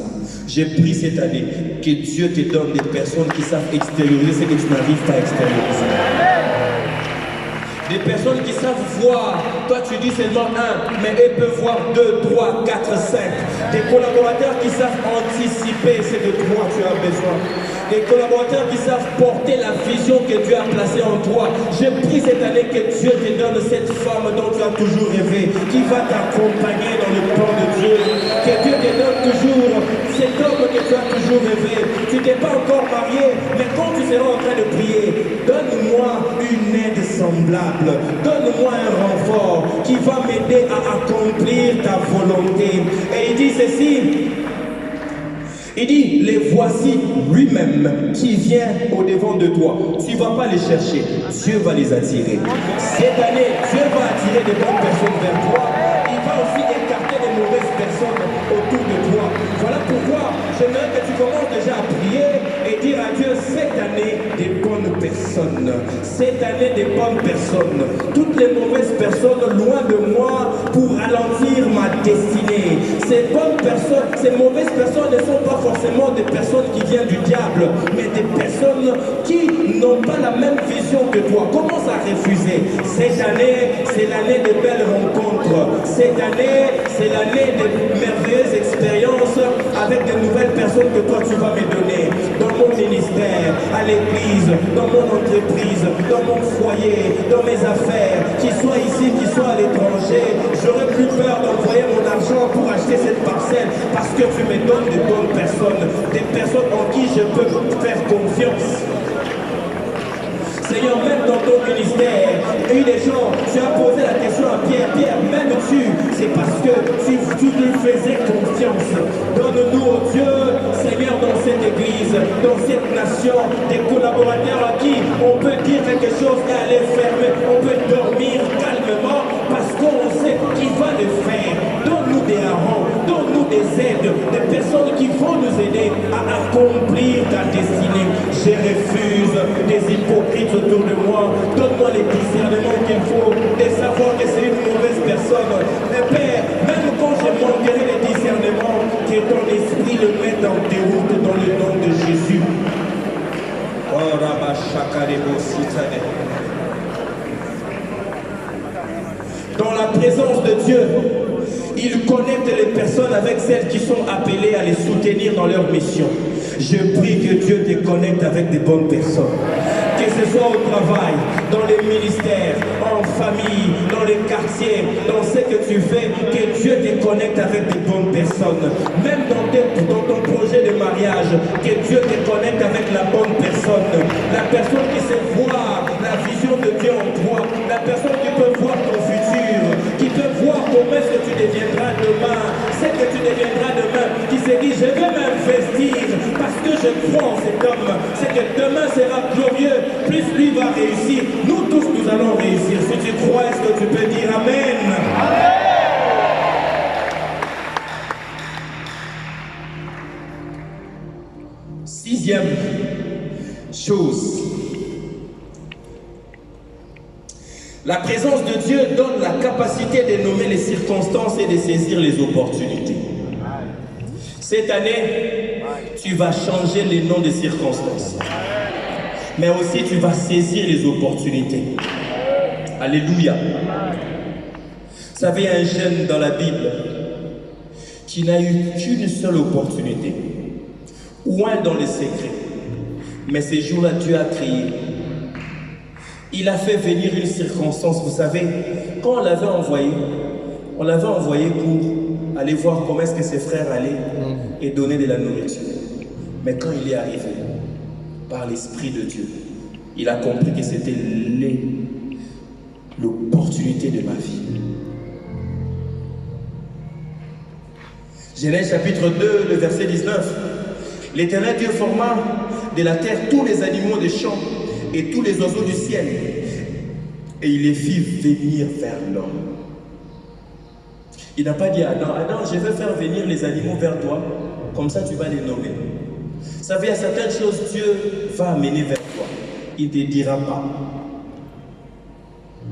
J'ai pris cette année que Dieu te donne des personnes qui savent extérioriser ce que tu n'arrives pas à extérioriser. Des personnes qui savent voir. Toi tu dis seulement un, mais eux peuvent voir 2, 3, 4, 5. Des collaborateurs qui savent anticiper ce que toi tu as besoin. Des collaborateurs qui savent porter la vision que Dieu a placée en toi. Je prie cette année que Dieu te donne cette femme dont tu as toujours rêvé, qui va t'accompagner dans le plan de Dieu. Que Dieu te donne toujours cet homme que tu as toujours rêvé. Tu n'es pas encore marié, mais quand tu seras en train de prier, donne-moi une aide semblable. Donne-moi un renfort qui va m'aider à accomplir ta volonté. Et il dit ceci. Il dit, les voici lui-même qui vient au-devant de toi. Tu ne vas pas les chercher, Dieu va les attirer. Cette année, Dieu va attirer des bonnes personnes vers toi. Il va aussi écarter les mauvaises personnes autour de toi. Voilà pourquoi j'aimerais que tu commences déjà à prier et dire à Dieu, cette année, des bonnes personnes. Cette année, des bonnes personnes. Toutes les mauvaises personnes loin de moi pour ralentir ma destinée. Ces bonnes personnes, ces mauvaises personnes ne sont pas forcément des personnes qui viennent du diable, mais des personnes qui n'ont pas la même vision que toi. Commence à refuser. Cette année, c'est l'année de belles rencontres. Cette année, c'est l'année de merveilleuses expériences avec de nouvelles personnes que toi tu vas me donner. Dans mon ministère, à l'église, dans mon entreprise, dans mon foyer, dans mes affaires, qu'ils soient ici, qu'ils soient à l'étranger. J'aurais plus peur d'envoyer mon argent pour acheter cette parcelle parce que tu me donnes de bonnes personnes, des personnes en qui je peux faire confiance. Seigneur, même dans ton ministère, il y a eu des gens, tu as posé la question à Pierre, Pierre, m'aimes-tu? C'est parce que tu lui faisais confiance. Donne-nous, oh Dieu, Seigneur, dans cette église, dans cette nation, des collaborateurs à qui on peut dire quelque chose et aller fermer, on peut dormir calmement parce qu'on sait qu'il va le faire. Donne-nous des harons, donne-nous des aides, des personnes qui vont nous aider à accomplir ta destinée. Je refuse des hypocrites autour de moi. Donne-moi les discernements qu'il faut, de savoir que c'est une mauvaise personne. Mais Père, même quand je manquerai les discernements, que ton esprit le mette en déroute dans le nom de Jésus. Dans la présence de Dieu, il connecte les personnes avec celles qui sont appelées à les soutenir dans leur mission. Je prie que Dieu te connecte avec des bonnes personnes. Que ce soit au travail, dans les ministères, en famille, dans les quartiers, dans ce que tu fais, que Dieu te connecte avec des bonnes personnes. Même dans ton projet de mariage, que Dieu te connecte avec la bonne personne. La personne qui sait voir la vision de Dieu en toi. La personne qui peut voir ton futur, qui peut voir comment est-ce que tu deviendras demain, ce que tu deviendras demain, qui se dit je vais m'investir parce que je crois en cet homme, c'est que demain sera glorieux, plus lui va réussir, nous tous nous allons réussir. Si tu crois, est-ce que tu peux dire Amen? Amen. Sixième chose, la présence de Dieu donne la capacité de nommer les circonstances et de saisir les opportunités. Cette année, tu vas changer les noms des circonstances. Mais aussi, tu vas saisir les opportunités. Alléluia. Vous savez, il y a un jeune dans la Bible qui n'a eu qu'une seule opportunité. Ou un dans les secrets. Mais ces jours-là, Dieu a crié. Il a fait venir une circonstance. Vous savez, quand on l'avait envoyé pour aller voir comment est-ce que ses frères allaient et donner de la nourriture. Mais quand il est arrivé, par l'Esprit de Dieu, il a compris que c'était l'opportunité de ma vie. Genèse chapitre 2, le verset 19. L'Éternel Dieu forma de la terre tous les animaux des champs et tous les oiseaux du ciel, et il les fit venir vers l'homme. Il n'a pas dit à Adam, Adam, je vais faire venir les animaux vers toi, comme ça tu vas les nommer. Vous savez, il y a certaines choses Dieu va amener vers toi. Il ne te dira pas.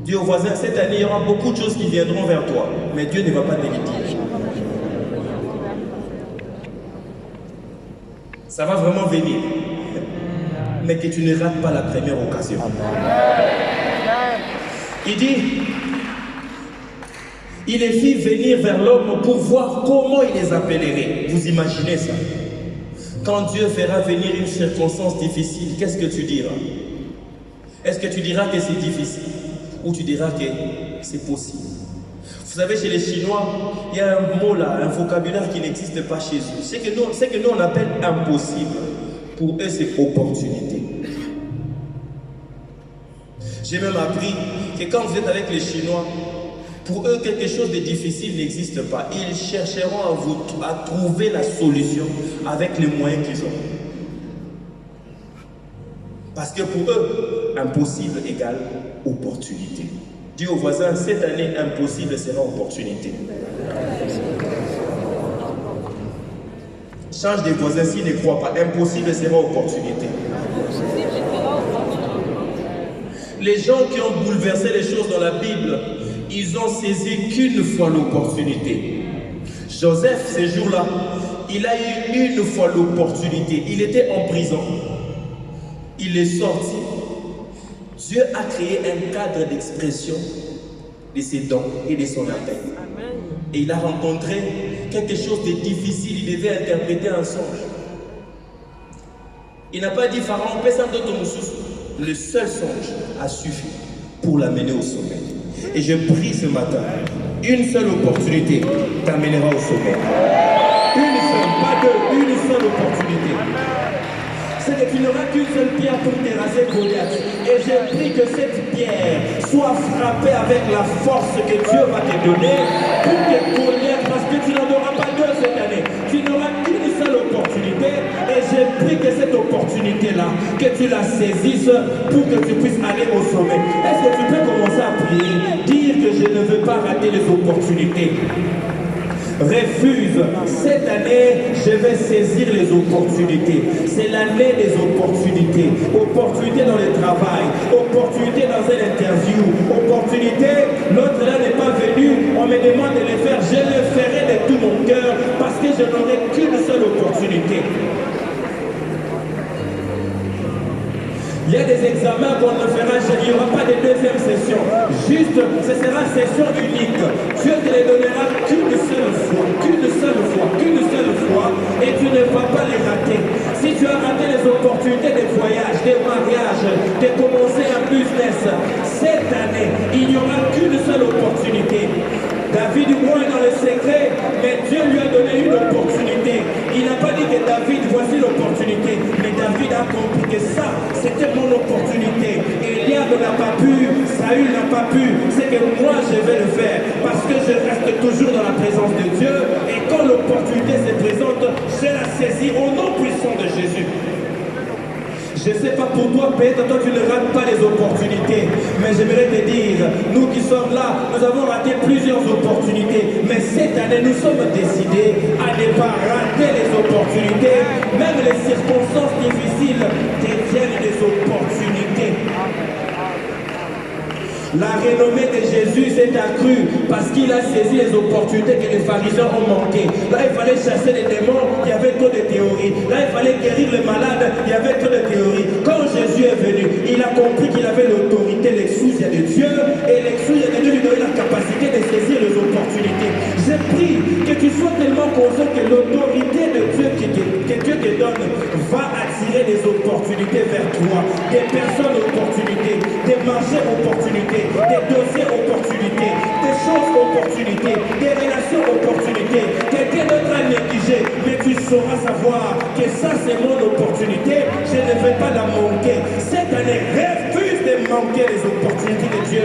Dis au voisin, cette année, il y aura beaucoup de choses qui viendront vers toi, mais Dieu ne va pas te les dire. Ça va vraiment venir. Mais que tu ne rates pas la première occasion. Il dit, il les fit venir vers l'homme pour voir comment il les appellerait. Vous imaginez ça? Quand Dieu fera venir une circonstance difficile, qu'est-ce que tu diras? Est-ce que tu diras que c'est difficile? Ou tu diras que c'est possible? Vous savez, chez les Chinois, il y a un mot là, un vocabulaire qui n'existe pas chez eux. C'est que nous on appelle impossible. Pour eux, c'est opportunité. J'ai même appris que quand vous êtes avec les Chinois, pour eux, quelque chose de difficile n'existe pas. Ils chercheront à trouver la solution avec les moyens qu'ils ont. Parce que pour eux, impossible égale opportunité. Dis au voisin, cette année, impossible sera opportunité. Change de voisin s'il ne croit pas. Impossible sera opportunité. Les gens qui ont bouleversé les choses dans la Bible, ils ont saisi qu'une fois l'opportunité. Joseph, ces jours-là, il a eu une fois l'opportunité. Il était en prison. Il est sorti. Dieu a créé un cadre d'expression de ses dons et de son appel. Et il a rencontré quelque chose de difficile. Il devait interpréter un songe. Il n'a pas dit Pharaon, paie ça de ton sous. Le seul songe a suffi pour l'amener au sommet. Et je prie ce matin, une seule opportunité t'amènera au sommet. Une seule, pas deux, une seule opportunité. c'est que tu n'auras qu'une seule pierre pour terrasser Goliath. Et j'ai pris que cette pierre soit frappée avec la force que Dieu va te donner pour que Goliath, parce que tu n'en auras pas deux cette année, tu n'auras qu'une seule opportunité. Et j'ai pris que cette opportunité-là, que tu la saisisses pour que tu puisses aller au sommet. Est-ce que tu peux commencer à prier, dire que je ne veux pas rater les opportunités? Refuse. Cette année, je vais saisir les opportunités. C'est l'année des opportunités. Opportunité dans le travail, opportunité dans une interview, opportunité, l'autre là n'est pas venu, on me demande de le faire, je le ferai de tout mon cœur parce que je n'aurai qu'une seule opportunité. Il y a des examens qu'on ne fera jamais, il n'y aura pas de deuxième session. Juste, ce sera session unique. Dieu te les donnera qu'une seule fois, et tu ne vas pas les rater. Si tu as raté les opportunités de voyage, de mariage, de commencer un business, cette année, il n'y aura qu'une seule opportunité. David Roy est dans le secret, mais Dieu lui a donné une opportunité. Il n'a pas dit que David, voici l'opportunité, mais David a compris que ça, c'était mon opportunité. Eliab n'a pas pu, Saül n'a pas pu, c'est que moi je vais le faire, parce que je reste toujours dans la présence de Dieu, et quand l'opportunité se présente, je la saisis au nom puissant de Jésus. Je ne sais pas pour toi, peut-être toi tu ne rates pas les opportunités, mais j'aimerais te dire, nous qui sommes là, nous avons raté plusieurs opportunités, mais cette année nous sommes décidés à ne pas rater les opportunités, même les circonstances difficiles deviennent des opportunités. La renommée de Jésus s'est accrue parce qu'il a saisi les opportunités que les pharisiens ont manquées. Là, il fallait chasser les démons, il y avait trop de théories. Là, il fallait guérir les malades, il y avait trop de théories. Quand Jésus est venu, il a compris qu'il avait l'autorité, l'exousia de Dieu, et l'exousia de Dieu lui donnait la capacité de saisir les opportunités. J'ai pris que tu sois tellement conscient que l'autorité de Dieu que Dieu te donne va attirer des opportunités vers toi, des personnes opportunités, des marchés opportunités, des dossiers opportunités, des choses opportunités, des relations opportunités. Quelqu'un d'autre a négligé, mais tu sauras savoir que ça c'est mon opportunité, je ne vais pas la manquer. Cette année, refuse de manquer les opportunités que Dieu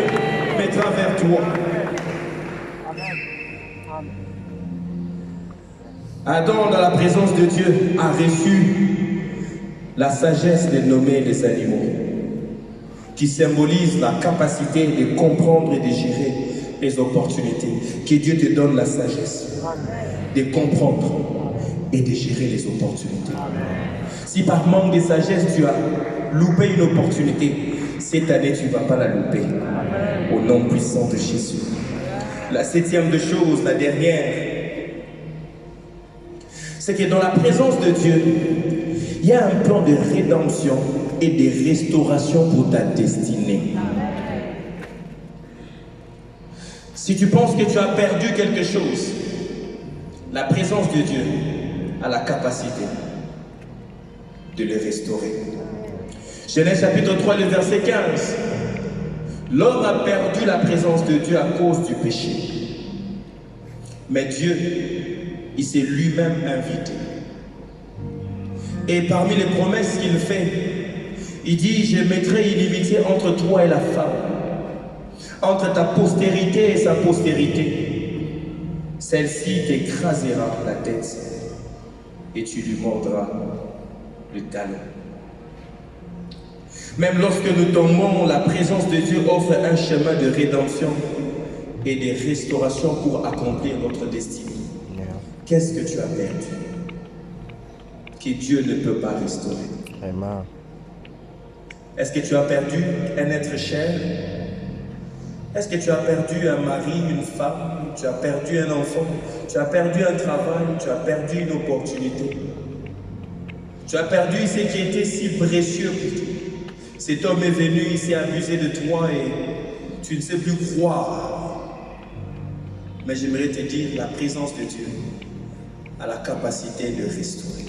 mettra vers toi. Adam, dans la présence de Dieu, a reçu la sagesse de nommer les animaux, qui symbolise la capacité de comprendre et de gérer les opportunités. Que Dieu te donne la sagesse de comprendre et de gérer les opportunités. Si par manque de sagesse, tu as loupé une opportunité, cette année, tu ne vas pas la louper. Au nom puissant de Jésus. La septième de chose, la dernière, c'est que dans la présence de Dieu, il y a un plan de rédemption et de restauration pour ta destinée. Si tu penses que tu as perdu quelque chose, la présence de Dieu a la capacité de le restaurer. Genèse chapitre 3, le verset 15. L'homme a perdu la présence de Dieu à cause du péché. Mais Dieu, il s'est lui-même invité. Et parmi les promesses qu'il fait, il dit, je mettrai inimitié entre toi et la femme, entre ta postérité et sa postérité. Celle-ci t'écrasera la tête et tu lui mordras le talon. Même lorsque nous tombons, la présence de Dieu offre un chemin de rédemption et de restauration pour accomplir notre destinée. Qu'est-ce que tu as perdu que Dieu ne peut pas restaurer? Amen. Est-ce que tu as perdu un être cher? Est-ce que tu as perdu un mari, une femme? Tu as perdu un enfant? Tu as perdu un travail? Tu as perdu une opportunité? Tu as perdu ce qui était si précieux pour toi. Cet homme est venu, il s'est abusé de toi et tu ne sais plus croire. Mais j'aimerais te dire, la présence de Dieu a la capacité de restaurer.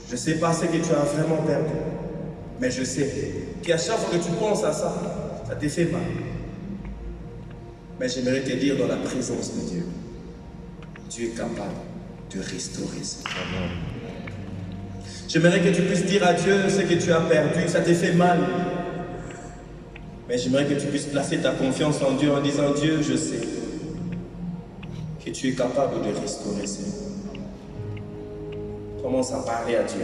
Je ne sais pas ce que tu as vraiment perdu, mais je sais qu'à chaque fois que tu penses à ça, ça te fait mal. Mais j'aimerais te dire, dans la présence de Dieu, Dieu est capable de restaurer, Seigneur. J'aimerais que tu puisses dire à Dieu ce que tu as perdu, ça t'est fait mal. Mais j'aimerais que tu puisses placer ta confiance en Dieu en disant, Dieu, je sais que tu es capable de restaurer, Seigneur. Commence à parler à Dieu.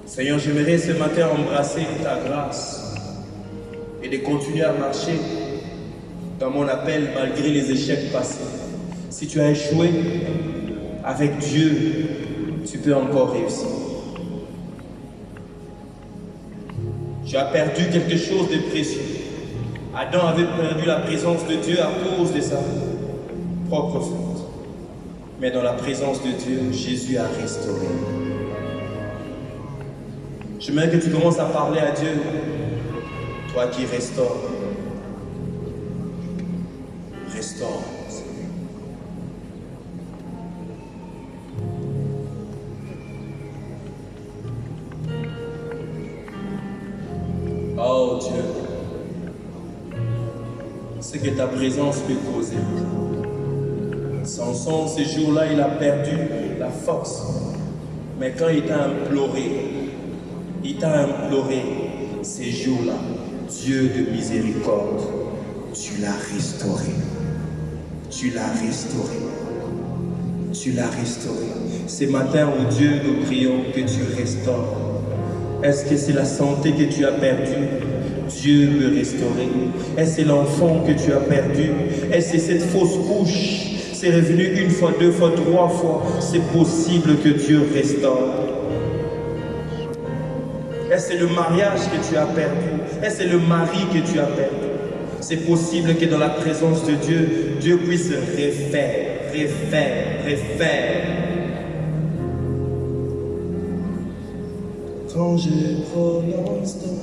Seigneur, j'aimerais ce matin embrasser ta grâce et de continuer à marcher dans mon appel malgré les échecs passés. Si tu as échoué, avec Dieu, tu peux encore réussir. Tu as perdu quelque chose de précieux. Adam avait perdu la présence de Dieu à cause de sa propre faute. Mais dans la présence de Dieu, Jésus a restauré. J'aimerais que tu commences à parler à Dieu, toi qui restaures. Restaure. Oh Dieu, ce que ta présence peut causer. Samson, ces jours-là, il a perdu la force. Mais quand il t'a imploré, ces jours-là, Dieu de miséricorde, tu l'as restauré. Tu l'as restauré. Tu l'as restauré. Ce matin, oh Dieu, nous prions que tu restaures. Est-ce que c'est la santé que tu as perdue? Dieu peut restaurer. Est-ce que c'est l'enfant que tu as perdu? Est-ce que c'est cette fausse couche? C'est revenu une fois, deux fois, trois fois. C'est possible que Dieu restaure. Est-ce que c'est le mariage que tu as perdu? Est-ce que c'est le mari que tu as perdu? C'est possible que dans la présence de Dieu, Dieu puisse refaire. Quand je prononce ton nom,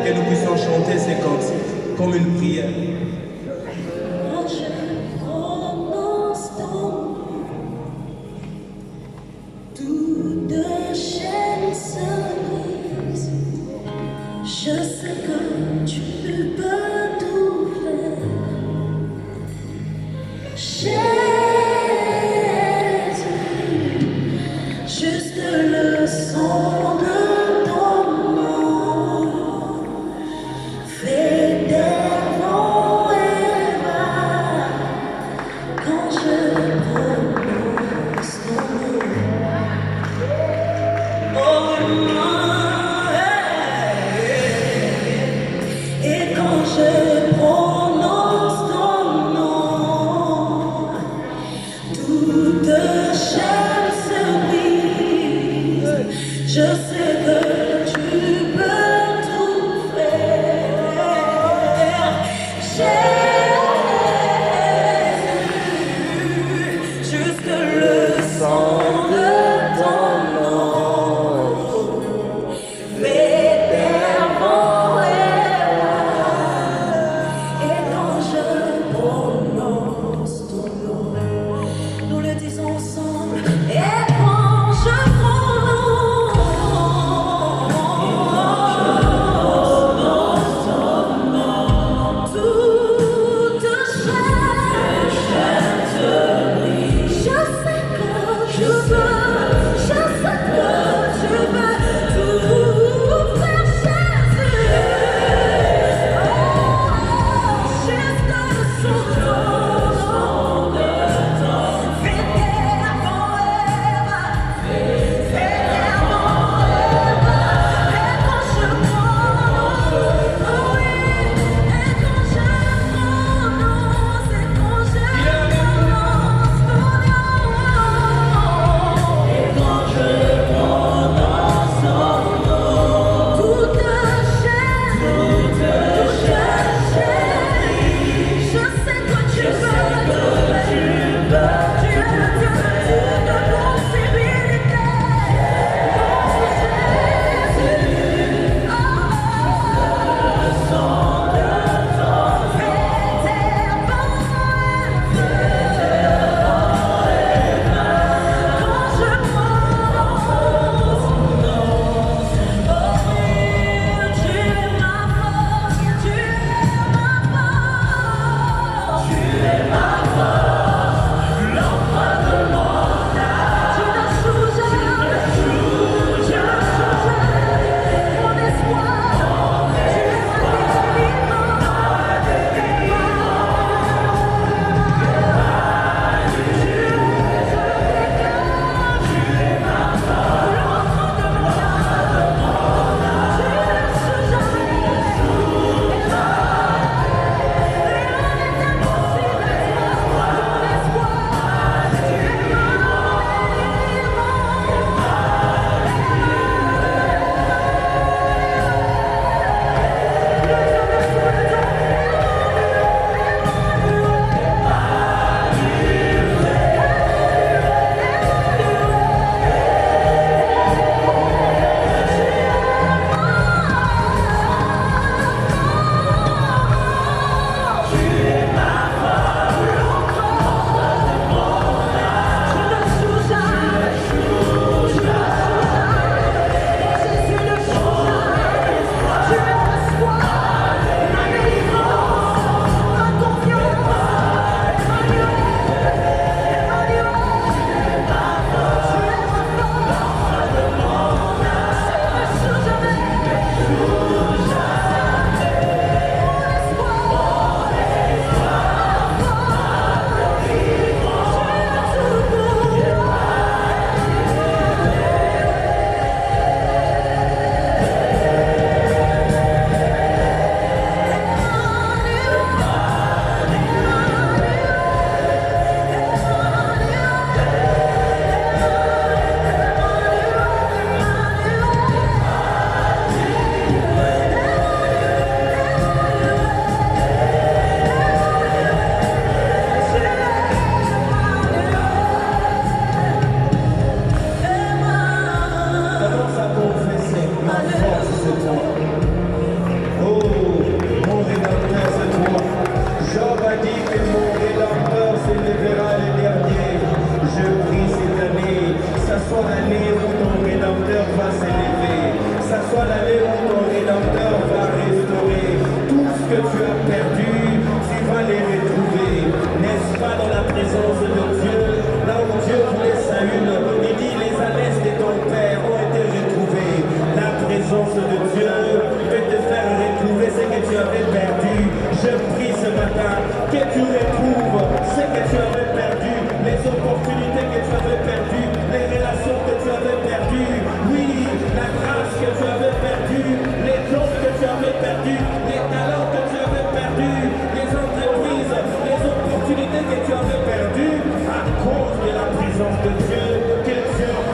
que nous puissions chanter ces cantiques comme une prière. Quand je prononce ton nom, toute chaîne se brise. Je sais que tu peux tout faire. Jésus, juste le son de ton nom fait des vents et vagues quand je prononce ton nom. Oh non, et quand je prononce ton nom, toute chaîne se brise. Je sais que tu peux tout faire. Jésus, juste le son de ton nom fait des vents et vagues. Et quand je prononce ton nom, nous le disons ensemble. Et quand je prononce ton nom, toute chaîne se brise. Je sais que tu peux, je sais que tu peux tout faire, Jésus. Juste le son de ton nom fait des vents et Dieu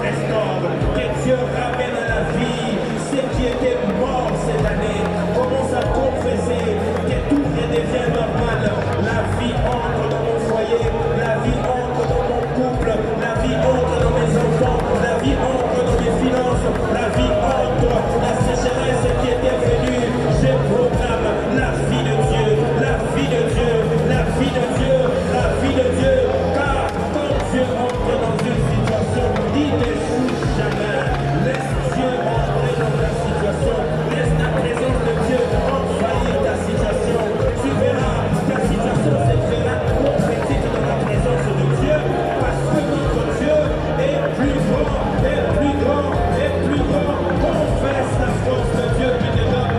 restaure, que Dieu ramène à la vie ce qui était mort cette année. Commence à confesser que tout redevient normal. La vie entre dans mon foyer, la vie entre dans mon couple, la vie entre dans mes enfants, la vie entre dans mes finances, la vie entre la sécheresse qui était venue. Je proclame la vie de Dieu, la vie de Dieu, la vie de Dieu, la vie de Dieu. Car quand Dieu entre dans une situation, il ne joue jamais. Laisse Dieu entrer dans ta situation. Laisse la présence de Dieu envahir ta situation. Tu verras, ta situation se fera prophétique dans la présence de Dieu. Parce que notre Dieu est plus grand, est plus grand, est plus grand. Confesse la force de Dieu qui te donne.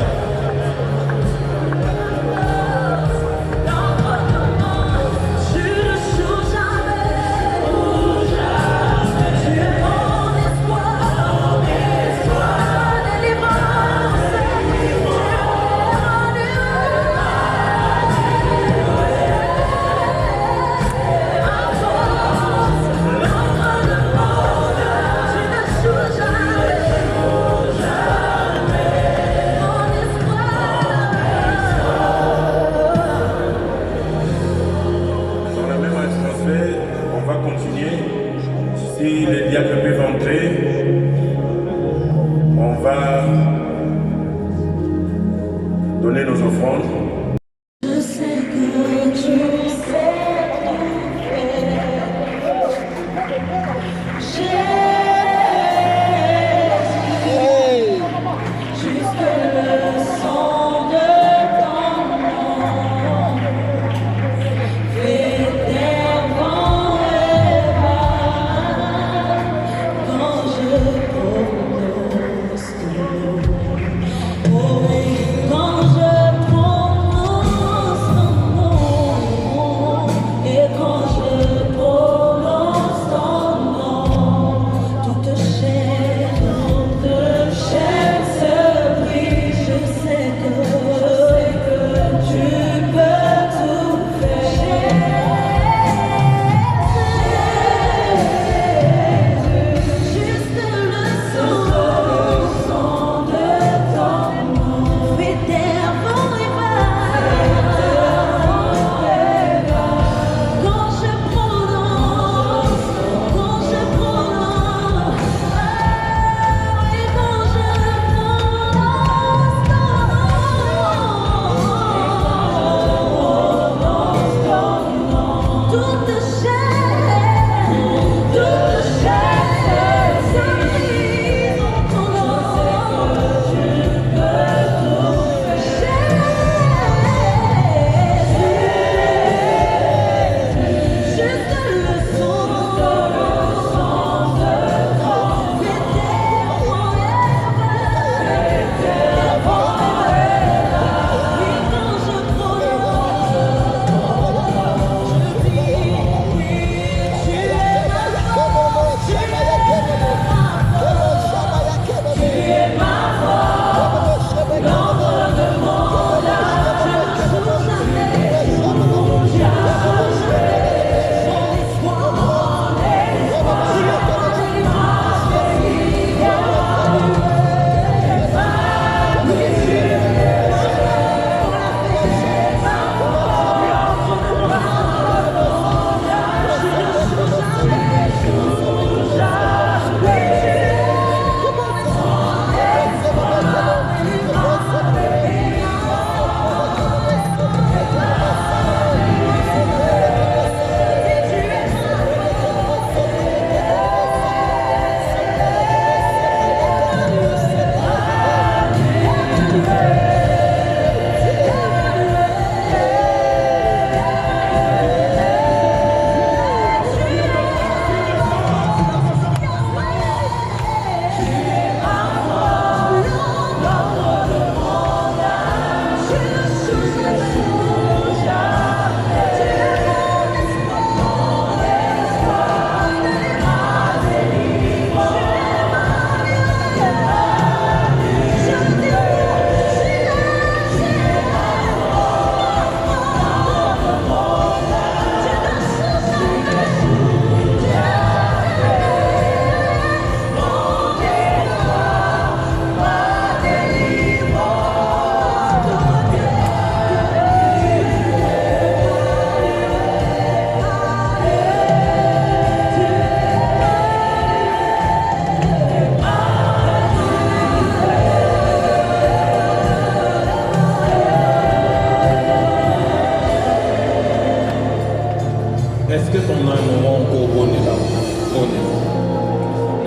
Dans la même atmosphère, on va continuer. Si les diacres peuvent entrer, on va donner nos offrandes. Je sais que tu sais tout faire. J'ai jusque le son de ton nom. Fais des vents et vagues quand je prononce ton nom. Oh oui, quand je prononce ton nom, et quand je prononce ton nom,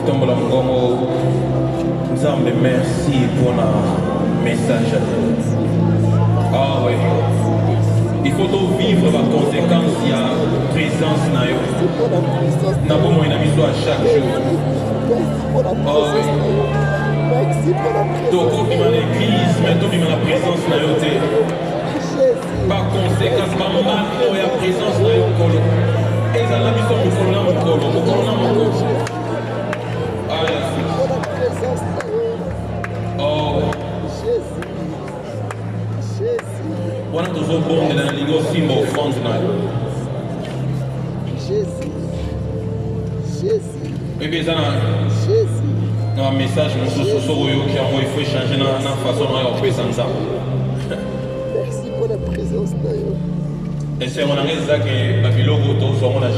Tombola Mgongo, Nzambe, merci pour le message. Ah oui. Il faut donc vivre la conséquence de la présence. N'a pas moins d'amis à chaque jour. Ah oui. Donc, quand on est dans l'église, mais quand on est dans la présence, par conséquence, par mal, il y a la présence dans le colo. Et ça, la mission, on colo dans mon colo. On colo dans mon colo. Ah, oh. One of those old bones in the legal symbol of front tonight. Maybe it's un message qui il faut changer la façon dont on fait ça. Merci pour la présence d'ailleurs. Et c'est mon ami que la ville au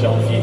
janvier.